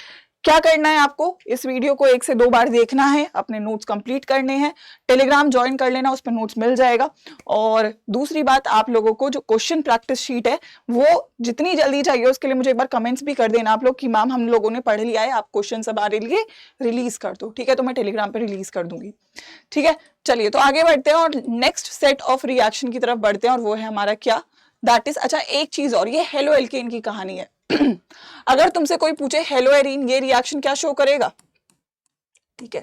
S1: क्या करना है आपको, इस वीडियो को 1 से 2 बार देखना है, अपने नोट्स कंप्लीट करने हैं, टेलीग्राम ज्वाइन कर लेना, उस पर नोट्स मिल जाएगा। और दूसरी बात, आप लोगों को जो क्वेश्चन प्रैक्टिस शीट है वो जितनी जल्दी चाहिए उसके लिए मुझे एक बार कमेंट्स भी कर देना आप लोग कि मैम हम लोगों ने पढ़ लिया है, आप क्वेश्चन हमारे लिए रिलीज कर दो, ठीक है। तो मैं टेलीग्राम पे रिलीज कर दूंगी, ठीक है। चलिए, तो आगे बढ़ते हैं और नेक्स्ट सेट ऑफ रिएक्शन की तरफ बढ़ते हैं, और वो है हमारा क्या, दैट इज, अच्छा एक चीज और, ये हेलो एल्केन की कहानी है। अगर तुमसे कोई पूछे हेलो एरीन ये रिएक्शन क्या शो करेगा, ठीक है,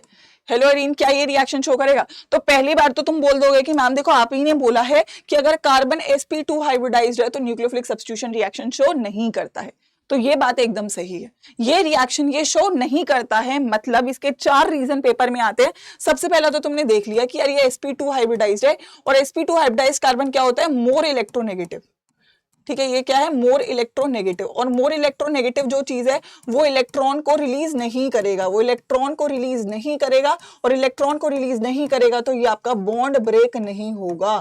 S1: हेलो एरीन क्या ये रिएक्शन शो करेगा, तो पहली बार तो तुम बोल दोगे कि मैम देखो आप ही ने बोला है कि अगर कार्बन sp2 हाइब्रिडाइज्ड है तो न्यूक्लियोफिलिक सब्स्टिट्यूशन रिएक्शन शो नहीं करता है। तो ये बात एकदम सही है, ये रिएक्शन ये शो नहीं करता है, मतलब इसके 4 रीजन पेपर में आते हैं। सबसे पहला तो तुमने देख लिया कि यार ये sp2 हाइब्रिडाइज्ड है, और sp2 हाइब्रिडाइज्ड कार्बन क्या होता है, मोर इलेक्ट्रोनेगेटिव, ठीक है। ये क्या है, मोर इलेक्ट्रोनेगेटिव, और मोर इलेक्ट्रोनेगेटिव जो चीज है वो इलेक्ट्रॉन को रिलीज नहीं करेगा, वो इलेक्ट्रॉन को रिलीज नहीं करेगा, और इलेक्ट्रॉन को रिलीज नहीं करेगा तो ये आपका बॉन्ड ब्रेक नहीं होगा,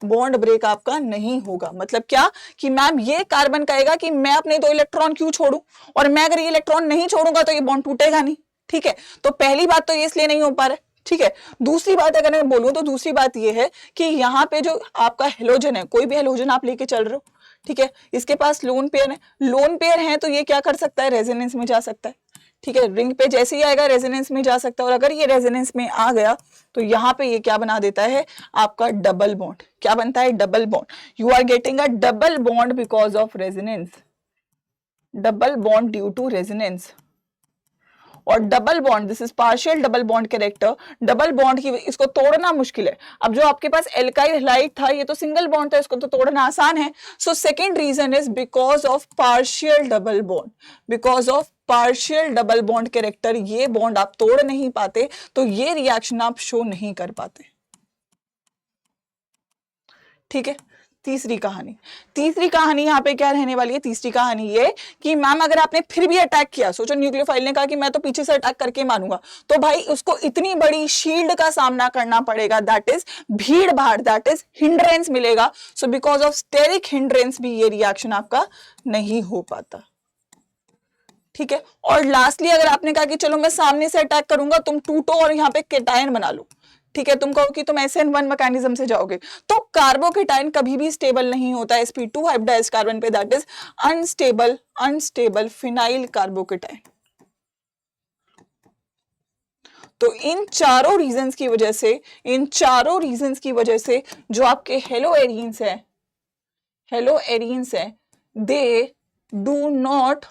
S1: बॉन्ड ब्रेक आपका नहीं होगा। मतलब क्या कि मैम ये कार्बन कहेगा कि मैं अपने 2 इलेक्ट्रॉन क्यों छोड़ूं, और मैं अगर ये इलेक्ट्रॉन नहीं छोड़ूंगा तो ये बॉन्ड टूटेगा नहीं, ठीक है। तो पहली बात तो ये इसलिए नहीं हो पा रहा है, ठीक है। दूसरी बात अगर मैं बोलूं तो दूसरी बात ये है कि यहाँ पे जो आपका हेलोजन है, कोई भी हेलोजन आप लेके चल रहे हो, ठीक है, इसके पास लोन पेयर है, लोन पेयर है तो ये क्या कर सकता है, रेजोनेंस में जा सकता है, ठीक है। रिंग पे जैसे ही आएगा रेजोनेंस में जा सकता है, और अगर ये रेजोनेंस में आ गया तो यहाँ पे ये क्या बना देता है, आपका डबल बॉन्ड। क्या बनता है, double bond. You are getting a double bond because of resonance, double bond due to resonance. और double bond, this is partial double bond character, double bond की इसको तोड़ना मुश्किल है। अब जो आपके पास एल्काइल हैलाइड था ये तो सिंगल बॉन्ड था, इसको तो तोड़ना आसान है। So second reason is because of partial double bond, because of partial double bond character, ये बॉन्ड आप तोड़ नहीं पाते, तो ये रिएक्शन आप शो नहीं कर पाते। ठीक है, तीसरी कहानी यहाँ पे क्या रहने वाली है? तीसरी कहानी ये कि मैम अगर आपने फिर भी अटैक किया, सोचो न्यूक्लियोफाइल ने कहा कि मैं तो पीछे से अटैक करके मानूंगा, तो भाई उसको इतनी बड़ी शील्ड का सामना करना पड़ेगा, दैट इज भीड़ भाड़, दैट इज हिंड्रेंस मिलेगा। So because of steric hindrance भी ये रिएक्शन आपका नहीं हो पाता। ठीक है, और लास्टली अगर आपने कहा कि चलो मैं सामने से अटैक करूंगा, तुम टूटो और यहाँ पे केटायन बना लो, ठीक है, तुम कहो कि तुम SN1 मैकेनिज्म से जाओगे, तो कार्बोकेटायन कभी भी स्टेबल नहीं होता sp2 हाइब्रिडाइज्ड कार्बन पे, that is unstable phenyl carbocation. तो इन चारों रीजंस की वजह से जो आपके हेलो एरीन्स है they do not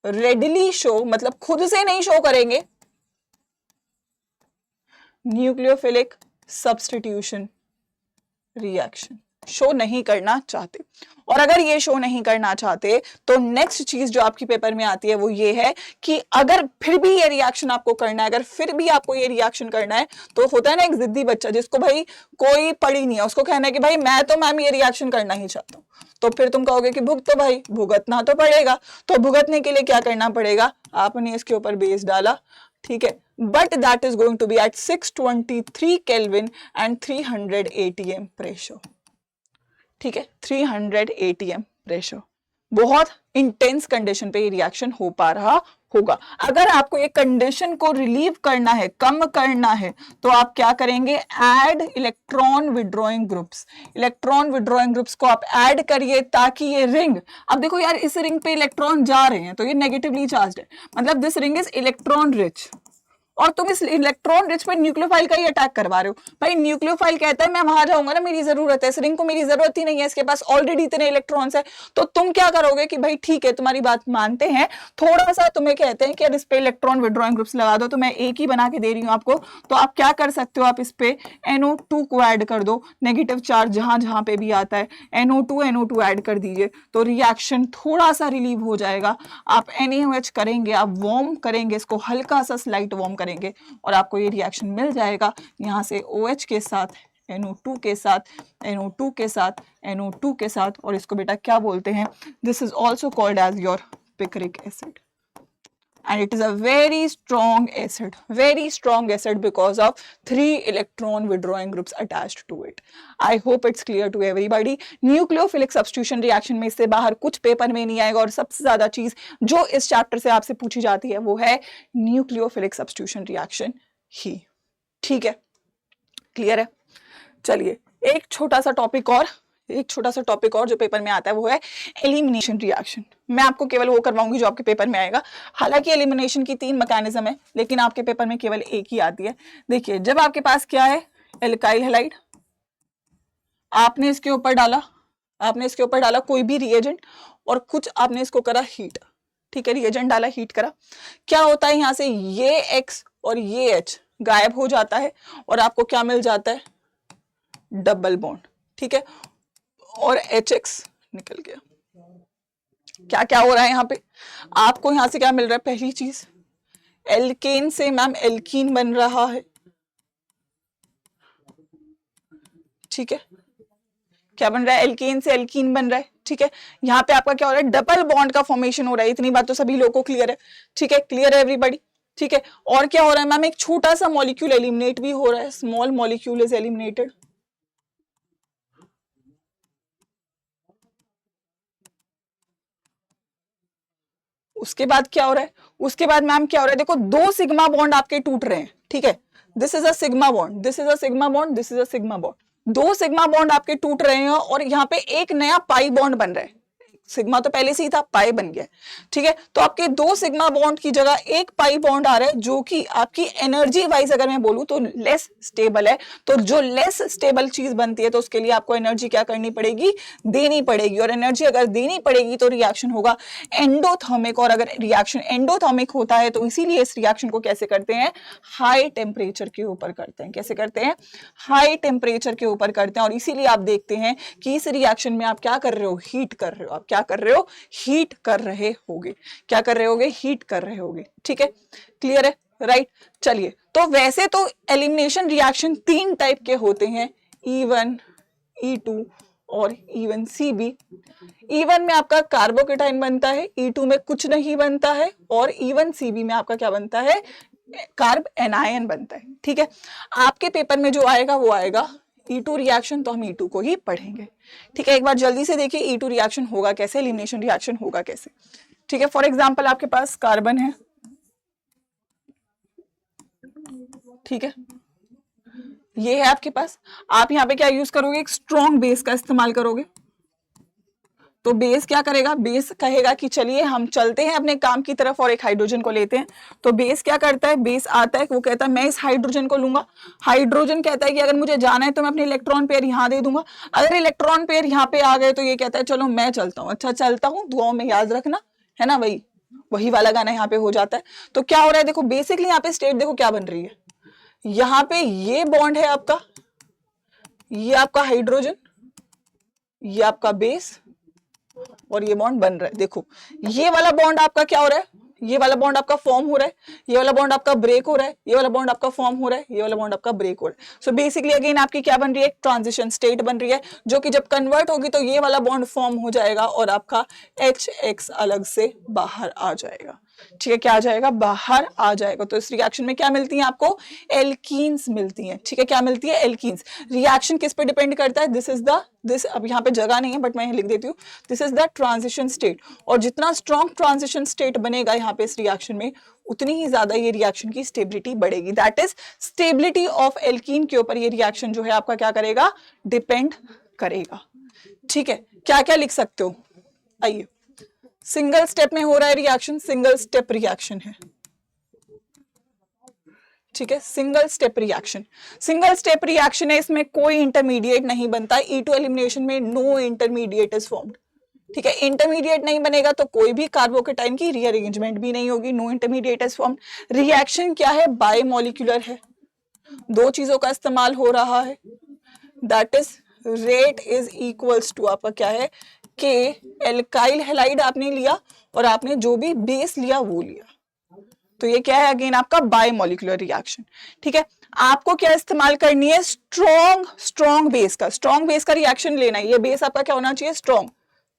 S1: readily show, मतलब खुद से नहीं शो करेंगे न्यूक्लियोफिलिक सब्स्टिट्यूशन रिएक्शन, शो नहीं करना चाहते। और अगर ये शो नहीं करना चाहते तो नेक्स्ट चीज जो आपकी पेपर में आती है वो ये है कि अगर फिर भी ये रिएक्शन आपको करना है, तो होता है ना एक जिद्दी बच्चा जिसको भाई कोई पड़ी नहीं है, उसको कहना है कि भाई मैं तो मैम ये रिएक्शन करना ही चाहता हूँ, तो फिर तुम कहोगे कि भुगतना तो पड़ेगा, तो भुगतने के लिए क्या करना पड़ेगा? आपने इसके ऊपर बेस डाला, ठीक है, but that is going to be at 623 Kelvin and 300 atm pressure। ठीक है, 300 atm pressure, बहुत इंटेंस कंडीशन पे ये रिएक्शन हो पा रहा होगा। अगर आपको ये कंडीशन को रिलीव करना है, कम करना है, तो आप क्या करेंगे? ऐड इलेक्ट्रॉन विड्रॉइंग ग्रुप्स को आप ऐड करिए ताकि ये रिंग, अब देखो यार इस रिंग पे इलेक्ट्रॉन जा रहे हैं तो ये नेगेटिवली चार्ज्ड है, मतलब this ring is electron rich, और तुम इस इलेक्ट्रॉन रिच पे न्यूक्लियोफाइल का ही अटैक करवा रहे हो। भाई न्यूक्लियोफाइल कहता है मैं वहां जाऊंगा ना, मेरी जरूरत है, इस रिंग को मेरी जरूरत ही नहीं है, इसके पास ऑलरेडी इतने इलेक्ट्रॉन्स है, तो तुम क्या करोगे कि भाई ठीक है तुम्हारी बात मानते हैं, थोड़ा सा तुम्हें कहते हैं कि यार इस पे इलेक्ट्रॉन विड्रॉइंग ग्रुप्स लगा दो, तो मैं एक ही बना के दे रही हूँ आपको, तो आप क्या कर सकते हो? आप इस पे NO2 को ऐड कर दो, नेगेटिव चार्ज जहां जहां पे भी आता है NO2 ऐड कर दीजिए, तो रिएक्शन थोड़ा सा रिलीव हो जाएगा। आप NaOH करेंगे, आप वार्म करेंगे, इसको हल्का सा स्लाइट वार्म करेंगे और आपको ये रिएक्शन मिल जाएगा। यहाँ से OH के साथ NO2 के साथ, NO2 के साथ, NO2 के साथ, और इसको बेटा क्या बोलते हैं? This is also called as your picric acid, and it is a very strong acid because of 3 electron withdrawing groups attached to it. I hope it's clear to everybody. Nucleophilic substitution reaction में इससे बाहर कुछ paper में नहीं आएगा, और सबसे ज्यादा चीज जो इस चैप्टर से आपसे पूछी जाती है वो है न्यूक्लियोफिलिक सब्स्टिट्यूशन रिएक्शन ही। ठीक है, क्लियर है? चलिए एक छोटा सा टॉपिक और जो पेपर में आता है वो है एलिमिनेशन रिएक्शन। मैं आपको केवल वो करवाऊंगी जो आपके पेपर में आएगा। हालांकि एलिमिनेशन की 3 मैकेनिज्म है, लेकिन आपके पेपर में केवल एक ही आती है। देखिए, जब आपके पास क्या है? एल्काइल हैलाइड, आपने इसके ऊपर डाला कोई भी रिएजेंट, और कुछ आपने इसको करा हीट, ठीक है, रिएजेंट डाला, हीट करा, क्या होता है? यहाँ से ये X और ये H गायब हो जाता है, और आपको क्या मिल जाता है? डबल बॉन्ड, ठीक है, और HX निकल गया। क्या क्या हो रहा है यहाँ पे? आपको यहाँ से क्या मिल रहा है? पहली चीज, एल्केन से मैम एल्कीन बन रहा है, ठीक है, क्या बन रहा है? एल्केन से एल्कीन बन रहा है, ठीक है। यहाँ पे आपका क्या हो रहा है? डबल बॉन्ड का फॉर्मेशन हो रहा है। इतनी बात तो सभी लोगों को क्लियर है, ठीक है, क्लियर है एवरीबॉडी? ठीक है, और क्या हो रहा है मैम? एक छोटा सा मॉलिक्यूल एलिमिनेट भी हो रहा है, स्मॉल मॉलिक्यूल इज एलिमिनेटेड। उसके बाद क्या हो रहा है? उसके बाद मैम क्या हो रहा है? देखो 2 सिग्मा बॉन्ड आपके टूट रहे हैं, ठीक है, this is a sigma bond, this is a sigma bond, this is a sigma bond, 2 sigma bond आपके टूट रहे हैं, और यहाँ पे एक नया पाई बॉन्ड बन रहा है, सिग्मा तो पहले से ही था, पाई बन गया, ठीक है। तो आपके 2 सिग्मा बॉन्ड की जगह एक पाई बॉन्ड आ रहा है, जो कि आपकी एनर्जी वाइज अगर मैं बोलूं तो लेस स्टेबल है। तो जो लेस स्टेबल चीज बनती है तो उसके लिए आपको एनर्जी क्या करनी पड़ेगी, देनी पड़ेगी। और एनर्जी अगर देनी पड़ेगी तो रिएक्शन होगा एंडोथर्मिक, और अगर रिएक्शन एंडोथर्मिक होता है तो इसीलिए इस रिएक्शन को कैसे करते हैं, हाई टेम्परेचर के ऊपर करते हैं। कैसे करते हैं, हाई टेम्परेचर के ऊपर करते हैं। और इसीलिए आप देखते हैं कि इस रिएक्शन में आप क्या कर रहे हो, हीट कर रहे हो। आप क्या कर रहे हो, हीट कर रहे होगे। क्या कर रहे होगे, हीट कर रहे होगे, ठीक है। क्लियर है, राइट। चलिए, तो वैसे तो एलिमिनेशन रिएक्शन 3 टाइप के होते हैं, E1, E2 और E1 CB। E1 में आपका कार्बोकेटाइन बनता है, E2 में कुछ नहीं बनता है, और E1 CB में आपका क्या बनता है, कार्ब एनायन बनता है, ठीक है। आपके पेपर में जो आएगा वो आएगा E2 रिएक्शन, तो हम E2 को ही पढ़ेंगे, ठीक है। एक बार जल्दी से देखिए E2 रिएक्शन होगा कैसे, एलिमिनेशन रिएक्शन होगा कैसे, ठीक है। फॉर एग्जांपल आपके पास कार्बन है, ठीक है, ये है आपके पास। आप यहाँ पे क्या यूज करोगे, एक स्ट्रॉन्ग बेस का इस्तेमाल करोगे। तो बेस क्या करेगा, बेस कहेगा कि चलिए हम चलते हैं अपने काम की तरफ और एक हाइड्रोजन को लेते हैं। तो बेस क्या करता है, बेस आता है, वो कहता है मैं इस हाइड्रोजन को लूंगा। हाइड्रोजन कहता है कि अगर मुझे जाना है तो मैं अपने इलेक्ट्रॉन पेयर यहाँ दे दूंगा। अगर इलेक्ट्रॉन पेयर यहाँ पे आ गए तो ये कहता है चलो मैं चलता हूँ। अच्छा, चलता हूँ, दुआओं में याद रखना, है ना, वही वाला गाना यहाँ पे हो जाता है। तो क्या हो रहा है, देखो बेसिकली यहाँ पे स्टेट देखो क्या बन रही है। यहाँ पे ये बॉन्ड है आपका, ये आपका हाइड्रोजन, ये आपका बेस, और ये बॉन्ड बन रहा है। देखो ये वाला बॉन्ड आपका क्या हो रहा है, ये वाला बॉन्ड आपका फॉर्म हो रहा है, ये वाला बॉन्ड आपका ब्रेक हो रहा है, ये वाला बॉन्ड आपका फॉर्म हो रहा है, ये वाला बॉन्ड आपका ब्रेक हो रहा है। सो बेसिकली अगेन आपकी क्या बन रही है, एक ट्रांजिशन स्टेट बन रही है, जो कि जब कन्वर्ट होगी तो ये वाला बॉन्ड फॉर्म हो जाएगा और आपका HX अलग से बाहर आ जाएगा, ठीक है। क्या आ जाएगा, बाहर आ जाएगा। तो इस रिएक्शन में क्या मिलती है आपको, एल्कीन्स मिलती हैं, ठीक है। क्या मिलती है, एल्कीन्स। रिएक्शन किस पे डिपेंड करता है, दिस अब यहाँ पे जगह नहीं है बट मैं यहाँ लिख देती हूँ, this is the transition state. और जितना स्ट्रॉन्ग ट्रांजिशन स्टेट बनेगा यहाँ पे इस रिएक्शन में, उतनी ही ज्यादा ये रिएक्शन की स्टेबिलिटी बढ़ेगी। That is stability of alkene के ऊपर ये रिएक्शन जो है आपका क्या करेगा, डिपेंड करेगा, ठीक है। क्या क्या लिख सकते हो, आइए। सिंगल स्टेप में हो रहा है रिएक्शन, सिंगल स्टेप रिएक्शन है, ठीक है। Single step reaction, single step reaction है, इसमें कोई इंटरमीडिएट नहीं बनता। E2 एलिमिनेशन में नो इंटरमीडिएट इज फॉर्म्ड, ठीक है। इंटरमीडिएट नहीं बनेगा तो कोई भी कार्बोकेटाइन की रीअरेंजमेंट भी नहीं होगी, no intermediate is formed. Reaction क्या है, बायमोलिक्यूलर है, 2 चीजों का इस्तेमाल हो रहा है, that is rate is equals to आपका क्या है, के एल्काइल हैलाइड आपने लिया और आपने जो भी बेस लिया वो लिया, तो ये क्या है, अगेन आपका बायमोलिक्यूलर रिएक्शन, ठीक है। आपको क्या इस्तेमाल करनी है, स्ट्रॉन्ग बेस का रिएक्शन लेना है। ये बेस आपका क्या होना चाहिए, स्ट्रॉन्ग,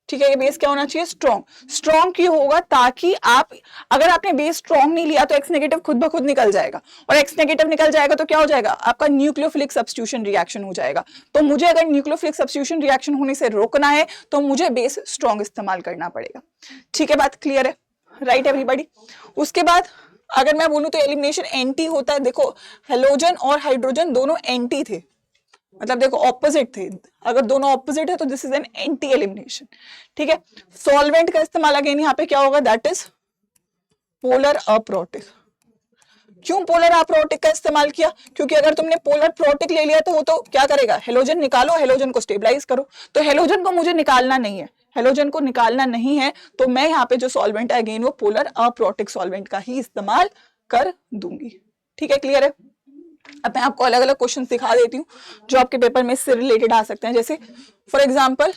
S1: ठीक है। ये बेस क्या होना चाहिए, स्ट्रॉन्ग क्यों होगा, ताकि आप, अगर आपने बेस स्ट्रॉन्ग नहीं लिया तो एक्स नेगेटिव खुद ब खुद निकल जाएगा, और एक्स नेगेटिव निकल जाएगा तो क्या हो जाएगा, आपका न्यूक्लियोफिलिक सब्स्टिट्यूशन रिएक्शन हो जाएगा। तो मुझे अगर न्यूक्लियोफिलिक सब्स्टिट्यूशन रिएक्शन होने से रोकना है तो मुझे बेस स्ट्रॉन्ग इस्तेमाल करना पड़ेगा, ठीक है। बात क्लियर है, राइट एवरीबॉडी। उसके बाद अगर मैं बोलूं तो एलिमिनेशन एंटी होता है। देखो हेलोजन और हाइड्रोजन दोनों एंटी थे, मतलब देखो ऑपोजिट थे। अगर दोनों ऑपोजिट है तो this is an anti elimination, ठीक है। सॉल्वेंट का इस्तेमाल अगेन यहाँ पे क्या होगा, दैट इज पोलर अप्रोटिक। क्यों पोलर अप्रोटिक का इस्तेमाल किया, क्योंकि अगर तुमने पोलर प्रोटिक ले लिया तो वो तो क्या करेगा, हेलोजन निकालो, हेलोजन को स्टेबलाइज करो। तो हेलोजन को मुझे निकालना नहीं है, हेलोजन को निकालना नहीं है, तो मैं यहाँ पे जो सॉल्वेंट है अगेन वो पोलर अप्रोटिक सॉल्वेंट का ही इस्तेमाल कर दूंगी, ठीक है। क्लियर है। अब मैं आपको अलग अलग क्वेश्चन दिखा देती हूँ जो आपके पेपर में इससे रिलेटेड आ सकते हैं। जैसे फॉर एग्जाम्पल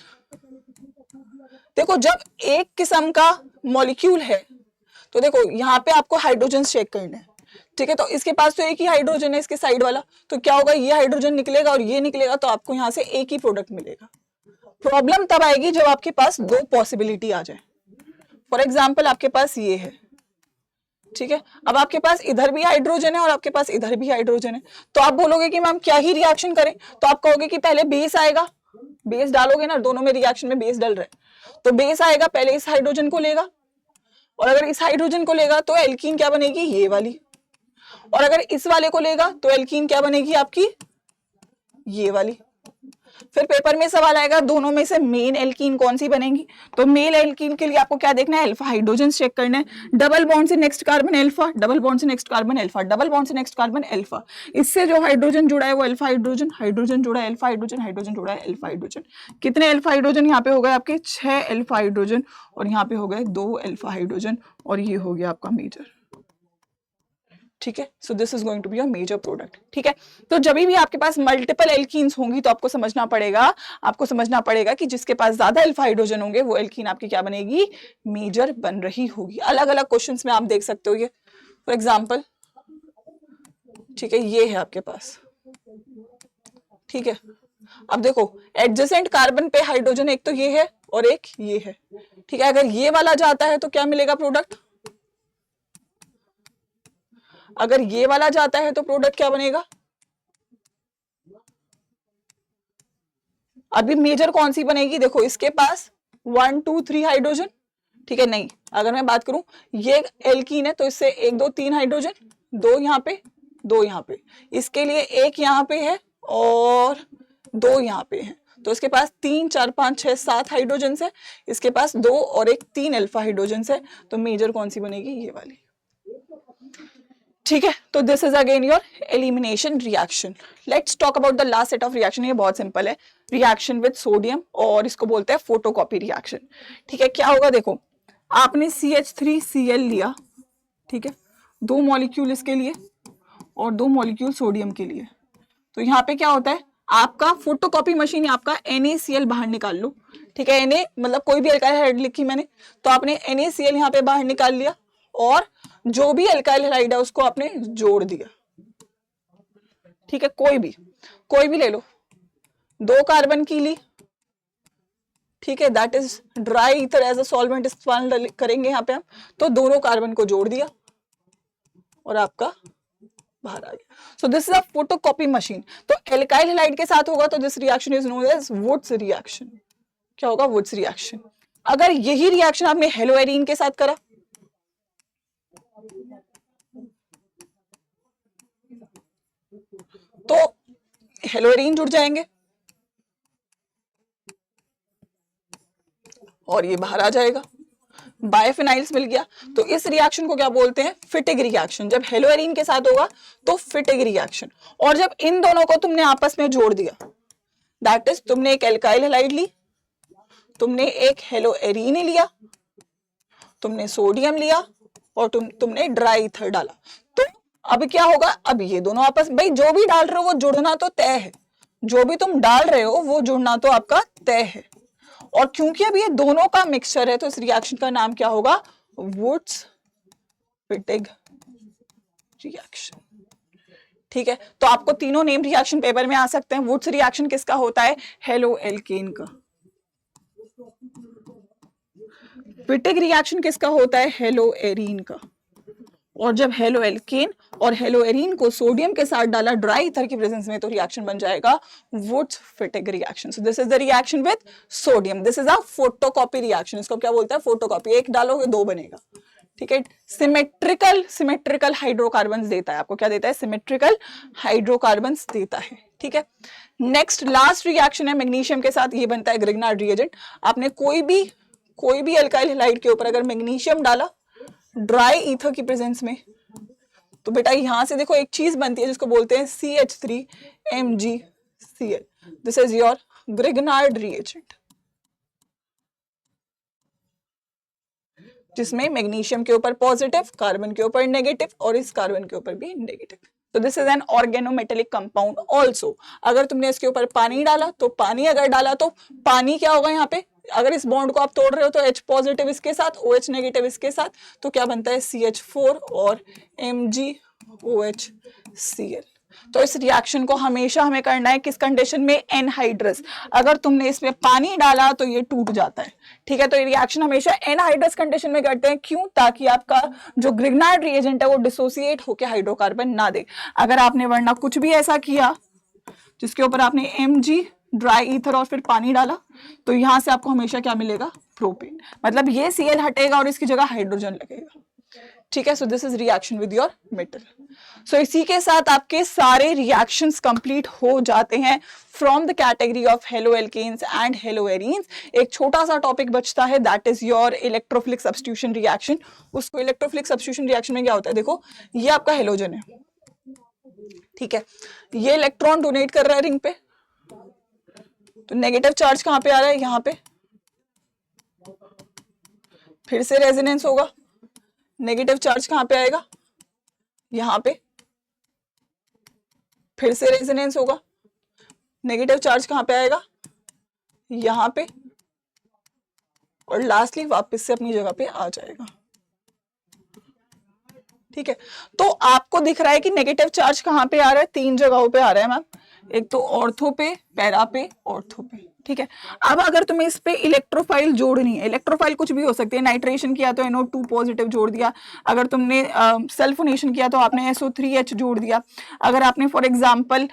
S1: देखो, जब एक किस्म का मॉलिक्यूल है तो देखो यहाँ पे आपको हाइड्रोजन चेक करना है, ठीक है। तो इसके पास तो एक ही हाइड्रोजन है, इसके साइड वाला, तो क्या होगा, ये हाइड्रोजन निकलेगा और ये निकलेगा, तो आपको यहाँ से एक ही प्रोडक्ट मिलेगा। प्रॉब्लम तब आएगी जब आपके पास 2 पॉसिबिलिटी आ जाए। फॉर एग्जाम्पल आपके पास ये है, ठीक है। अब आपके पास इधर भी हाइड्रोजन है और आपके पास इधर भी हाइड्रोजन है, तो आप बोलोगे कि मैम क्या ही रिएक्शन करें, तो आप कहोगे कि पहले बेस आएगा, बेस डालोगे ना, दोनों में रिएक्शन में बेस डल रहा है, तो बेस आएगा, पहले इस हाइड्रोजन को लेगा, और अगर इस हाइड्रोजन को लेगा तो एल्कीन क्या बनेगी, ये वाली, और अगर इस वाले को लेगा तो एल्कीन क्या बनेगी आपकी, ये वाली। फिर पेपर में सवाल आएगा दोनों में से मेन एल्कीन कौन सी बनेगी, तो मेल एल्कीन के लिए आपको क्या देखना है, अल्फा हाइड्रोजन चेक करना है, डबल बॉन्ड से next carbon alpha, double bond से next carbon alpha, double bond से नेक्स्ट कार्बन अल्फा, इससे जो हाइड्रोजन जुड़ा है वो अल्फा हाइड्रोजन, हाइड्रोजन जुड़ा है अल्फा हाइड्रोजन, हाइड्रोजन जुड़ा है अल्फा हाइड्रोजन। कितने अल्फा हाइड्रोजन यहाँ पे हो गए आपके 6 अल्फा हाइड्रोजन, और यहाँ पे हो गए 2 अल्फा हाइड्रोजन, और ये हो गया आपका मेजर। ठीक है, so this is going to be your major product. ठीक है, तो जब भी आपके पास मल्टीपल एल्कीन्स होंगी तो आपको समझना पड़ेगा कि जिसके पास ज्यादा अल्फा हाइड्रोजन होंगे वो एल्कीन आपकी क्या बनेगी, मेजर बन रही होगी। अलग अलग क्वेश्चंस में आप देख सकते हो ये, फॉर एग्जाम्पल, ठीक है, ये है आपके पास। ठीक है, अब देखो एडजेसेंट कार्बन पे हाइड्रोजन एक तो ये है और एक ये है। ठीक है, अगर ये वाला जाता है तो क्या मिलेगा प्रोडक्ट, अगर ये वाला जाता है तो प्रोडक्ट क्या बनेगा। अभी मेजर कौन सी बनेगी, देखो इसके पास 1 2 3 हाइड्रोजन। ठीक है, नहीं, अगर मैं बात करूं ये एल्कीन है तो इससे 1 2 3 हाइड्रोजन, 2 यहाँ पे 2 यहाँ पे, इसके लिए 1 यहाँ पे है और 2 यहाँ पे है, तो इसके पास 3 4 5 6 7 हाइड्रोजन है, इसके पास 2 और एक 3 अल्फा हाइड्रोजन है, तो मेजर कौन सी बनेगी, ये वाली। ठीक है, तो this is again your elimination reaction. Let's talk about the last set of reaction. ये बहुत सिंपल है, रिएक्शन विद सोडियम, और इसको बोलते हैं फोटोकॉपी रिएक्शन। ठीक है, क्या होगा, देखो आपने CH3Cl लिया, ठीक है, 2 मॉलिक्यूल इसके लिए और 2 मॉलिक्यूल सोडियम के लिए, तो यहाँ पे क्या होता है, आपका फोटोकॉपी मशीन आपका NaCl बाहर निकाल लो। ठीक है, Na मतलब कोई भी अल्काइल हाइड लिखी मैंने, तो आपने NaCl यहाँ पे बाहर निकाल लिया और जो भी अल्काइल हाइड है उसको आपने जोड़ दिया। ठीक है, कोई भी ले लो, 2 कार्बन की ली, ठीक है, that is dry ether as a solvent इस्तेमाल करेंगे यहाँ पे हम, तो दोनों कार्बन को जोड़ दिया और आपका बाहर आ गया। So this is a photocopy machine. तो एल्काइल हैलाइड के साथ होगा तो this reaction is known as Wurtz reaction. क्या होगा, वुड्स रिएक्शन। अगर यही रिएक्शन आपने हेलोएरीन के साथ करा, तो हेलोएरीन जुड़ जाएंगे और ये बाहर आ जाएगा, बायफिनाइल्स मिल गया। तो इस रिएक्शन को क्या बोलते हैं, फिटिग रिएक्शन। जब हेलोएरीन के साथ होगा तो फिटिग रिएक्शन, और जब इन दोनों को तुमने आपस में जोड़ दिया, दैट इज तुमने एक एल्काइल हैलाइड ली, तुमने एक हेलोएरीन लिया, तुमने सोडियम लिया और तुमने ड्राई ईथर डाला, तो अब क्या होगा, अब ये दोनों आपस, भाई जो भी डाल रहे हो वो जुड़ना तो तय है, जो भी तुम डाल रहे हो वो जुड़ना तो आपका तय है। और क्योंकि अब ये दोनों का मिक्सचर है तो इस रिएक्शन का नाम क्या होगा, वुड्स फिटिग रिएक्शन। ठीक है, तो आपको तीनों नेम रिएक्शन पेपर में आ सकते हैं। वुड्स रिएक्शन किसका होता है, हेलो एल्केन का। फिटिग रिएक्शन किसका होता है, हेलो एरीन का। और जब हेलो एल्केन और हेलो एरीन को सोडियम के साथ डाला ड्राई ईथर की प्रेजेंस में तो रिएक्शन बन जाएगा Wurtz Fittig reaction. So this is the reaction with sodium. This is a photocopy reaction. इसको क्या बोलते हैं, फोटोकॉपी। एक डालोगे 2 बनेगा। ठीक है, सिमेट्रिकल हाइड्रोकार्बन्स देता है आपको। क्या देता है, सिमेट्रिकल हाइड्रोकार्बन्स देता है। ठीक है, नेक्स्ट लास्ट रिएक्शन है मैग्नीशियम के साथ, ये बनता है ग्रिग्नार्ड रिएजेंट। आपने कोई भी अल्काइल हैलाइड के ऊपर अगर मैग्नीशियम डाला ड्राई ईथर की प्रेजेंस में, तो बेटा यहां से देखो एक चीज बनती है जिसको बोलते हैं CH3MgCl। This is your Grignard reagent, जिसमें मैग्नीशियम के ऊपर पॉजिटिव, कार्बन के ऊपर नेगेटिव और इस कार्बन के ऊपर भी नेगेटिव। तो this is an organometallic compound also. अगर तुमने इसके ऊपर पानी डाला तो पानी अगर डाला तो पानी क्या होगा, यहाँ पे अगर इस बॉन्ड को आप तोड़ रहे हो तो H पॉजिटिव इसके साथ, OH नेगेटिव इसके साथ, तो क्या बनता है CH4 और MgOHCl। तो इस रिएक्शन को हमेशा हमें करना है किस कंडीशन में, एनहाइड्रस। अगर तुमने इसमें पानी डाला तो ये टूट जाता है। ठीक है, तो ये रिएक्शन हमेशा एनहाइड्रस कंडीशन में करते हैं। क्यों, ताकि आपका जो ग्रिग्नार्ड रिएजेंट है वो डिसोसिएट होकर हाइड्रोकार्बन ना दे। अगर आपने वरना कुछ भी ऐसा किया जिसके ऊपर आपने Mg ड्राई ईथर और फिर पानी डाला, तो यहां से आपको हमेशा क्या मिलेगा, प्रोपेन। मतलब ये Cl हटेगा और इसकी जगह हाइड्रोजन लगेगा। ठीक है, so this is reaction with your metal. सो इसी के साथ आपके सारे रिएक्शंस कंप्लीट हो जाते हैं from the category of halo alkanes and halo arenes. एक छोटा सा टॉपिक बचता है, that is your electrophilic substitution reaction. उसको इलेक्ट्रोफिलिक सब्स्टिट्यूशन रिएक्शन में क्या होता है, देखो ये आपका हेलोजन है, ठीक है, ये इलेक्ट्रॉन डोनेट कर रहा है रिंग पे, तो नेगेटिव चार्ज कहां पे आ रहा है, यहां पे, फिर से रेजोनेंस होगा, नेगेटिव चार्ज कहां पे आएगा, यहां पे, फिर से रेजोनेंस होगा, नेगेटिव चार्ज कहां पे आएगा, यहां पे, और लास्टली वापस से अपनी जगह पे आ जाएगा। ठीक है, तो आपको दिख रहा है कि नेगेटिव चार्ज कहां पे आ रहा है, 3 जगहों पे आ रहा है मैम, एक तो ऑर्थो पे, पैरा पे, ऑर्थो पे। ठीक है, अब अगर तुम्हें इस पे इलेक्ट्रोफाइल जोड़नी है, इलेक्ट्रोफाइल कुछ भी हो सकती है, नाइट्रेशन किया तो NO2 पॉजिटिव जोड़ दिया, अगर तुमने सल्फोनेशन किया तो आपने SO3H जोड़ दिया, अगर आपने फॉर एग्जांपल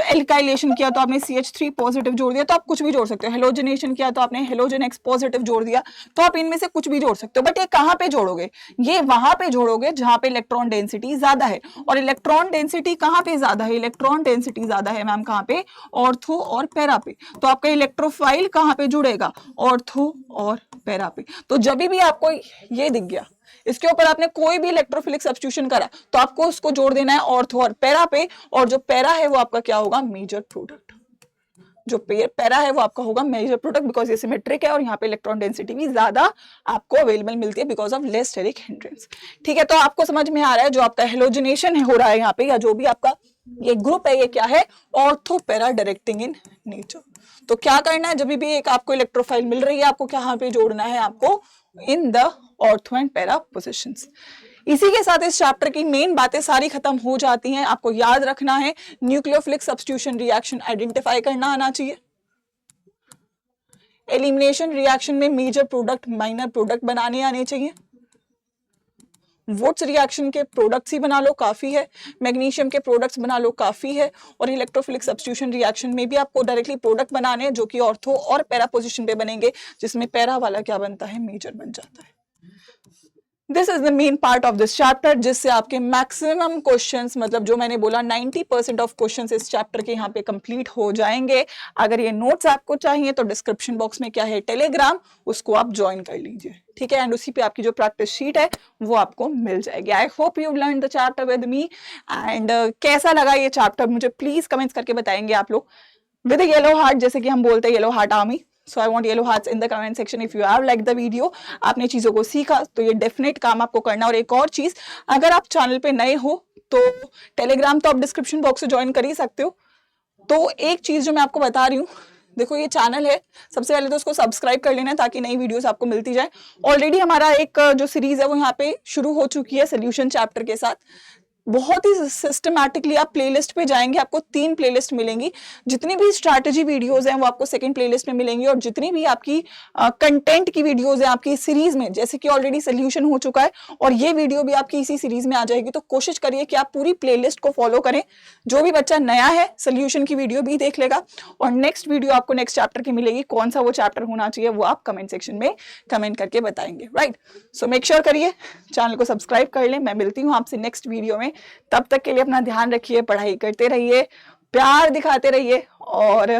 S1: एल्काइलेशन किया तो आपने CH3 पॉजिटिव जोड़ दिया, तो आप कुछ भी जोड़ सकते हो, हेलोजनेशन किया तो आपने हेलोजन X पॉजिटिव जोड़ दिया, तो आप इनमें से कुछ भी जोड़ सकते हो। बट ये कहां पे जोड़ोगे, ये वहां पे जोड़ोगे जहां पे इलेक्ट्रॉन डेंसिटी ज्यादा है, और इलेक्ट्रॉन डेंसिटी कहां पे ज्यादा है, इलेक्ट्रॉन डेंसिटी ज्यादा है मैम कहां पे, ऑर्थो और पैरा पे। तो आपका इलेक्ट्रोफाइल कहां पे जुड़ेगा, ऑर्थो और पैरा पे। तो जब भी आपको ये दिख गया, इसके ऊपर आपने कोई भी इलेक्ट्रोफिलिक सब्स्टिट्यूशन करा, तो आपको उसको जोड़ देना है ऑर्थो और पैरा पे, और जो पैरा है वो आपका क्या होगा, मेजर प्रोडक्ट। जो पैरा है वो आपका होगा मेजर प्रोडक्ट, बिकॉज ये सिमेट्रिक है और यहाँ पे इलेक्ट्रॉन डेंसिटी भी ज्यादा आपको अवेलेबल मिलती है because of less steric hindrance. ठीक है, तो आपको समझ में आ रहा है जो आपका हेलोजनेशन हो रहा है यहाँ पे, या जो भी आपका ये ग्रुप है, ये क्या है, ortho para directing in nature. तो क्या करना है, जब भी एक आपको इलेक्ट्रोफाइल मिल रही है, आपको कहाँ पे जोड़ना है, आपको in the ortho and para positions. इसी के साथ इस चैप्टर की मेन बातें सारी खत्म हो जाती हैं। आपको याद रखना है न्यूक्लियोफिलिक सब्स्टिट्यूशन रिएक्शन आइडेंटिफाई करना आना चाहिए, एलिमिनेशन रिएक्शन में मेजर प्रोडक्ट माइनर प्रोडक्ट बनाने आने चाहिए, वुड्स रिएक्शन के प्रोडक्ट्स ही बना लो काफी है, मैग्नीशियम के प्रोडक्ट्स बना लो काफी है, और इलेक्ट्रोफिलिक सब्स्टिट्यूशन रिएक्शन में भी आपको डायरेक्टली प्रोडक्ट बनाने हैं जो कि ऑर्थो और पैरा पोजीशन पे बनेंगे, जिसमें पैरा वाला क्या बनता है, मेजर बन जाता है। This is the main part of this chapter, जिससे आपके मैक्सिमम क्वेश्चंस, मतलब जो मैंने बोला 90% ऑफ क्वेश्चंस इस चैप्टर के यहाँ पे कंप्लीट हो जाएंगे। अगर ये नोट्स आपको चाहिए तो डिस्क्रिप्शन बॉक्स में क्या है, टेलीग्राम, उसको आप ज्वाइन कर लीजिए। ठीक है, एंड उसी पे आपकी जो प्रैक्टिस शीट है वो आपको मिल जाएगी। I hope you learn the chapter with me, and कैसा लगा ये चैप्टर मुझे प्लीज कमेंट्स करके बताएंगे आप लोग, विद येलो हार्ट, जैसे कि हम बोलते हैं yellow heart army. So I want yellow hearts in the comment section if you have liked the video। आपने चीजों को सीखा तो ये डेफिनेट काम आपको करना। और एक और चीज, अगर आप चैनल पे नए हो तो टेलीग्राम तो आप डिस्क्रिप्शन बॉक्स से ज्वाइन कर ही सकते हो। तो एक चीज जो मैं आपको बता रही हूँ, देखो ये चैनल है, सबसे पहले तो उसको सब्सक्राइब कर लेना ताकि नई वीडियोस आपको मिलती जाए। ऑलरेडी हमारा एक जो सीरीज है वो यहाँ पे शुरू हो चुकी है सोल्यूशन चैप्टर के साथ। बहुत ही सिस्टमैटिकली आप प्लेलिस्ट पे जाएंगे, आपको 3 प्लेलिस्ट मिलेंगी। जितनी भी स्ट्रैटेजी वीडियोस हैं वो आपको सेकंड प्लेलिस्ट में मिलेंगी, और जितनी भी आपकी कंटेंट की वीडियोस हैं आपकी सीरीज में, जैसे कि ऑलरेडी सोल्यूशन हो चुका है और ये वीडियो भी आपकी इसी सीरीज में आ जाएगी, तो कोशिश करिए कि आप पूरी प्लेलिस्ट को फॉलो करें। जो भी बच्चा नया है सोल्यूशन की वीडियो भी देख लेगा, और नेक्स्ट वीडियो आपको नेक्स्ट चैप्टर की मिलेगी। कौन सा वो चैप्टर होना चाहिए वो आप कमेंट सेक्शन में कमेंट करके बताएंगे, राइट। सो मेक श्योर करिए चैनल को सब्सक्राइब कर लें। मैं मिलती हूँ आपसे नेक्स्ट वीडियो में, तब तक के लिए अपना ध्यान रखिए, पढ़ाई करते रहिए, प्यार दिखाते रहिए, और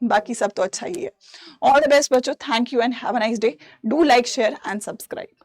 S1: बाकी सब तो अच्छा ही है। ऑल द बेस्ट बच्चों, thank you and have a nice day. Do like, share and subscribe.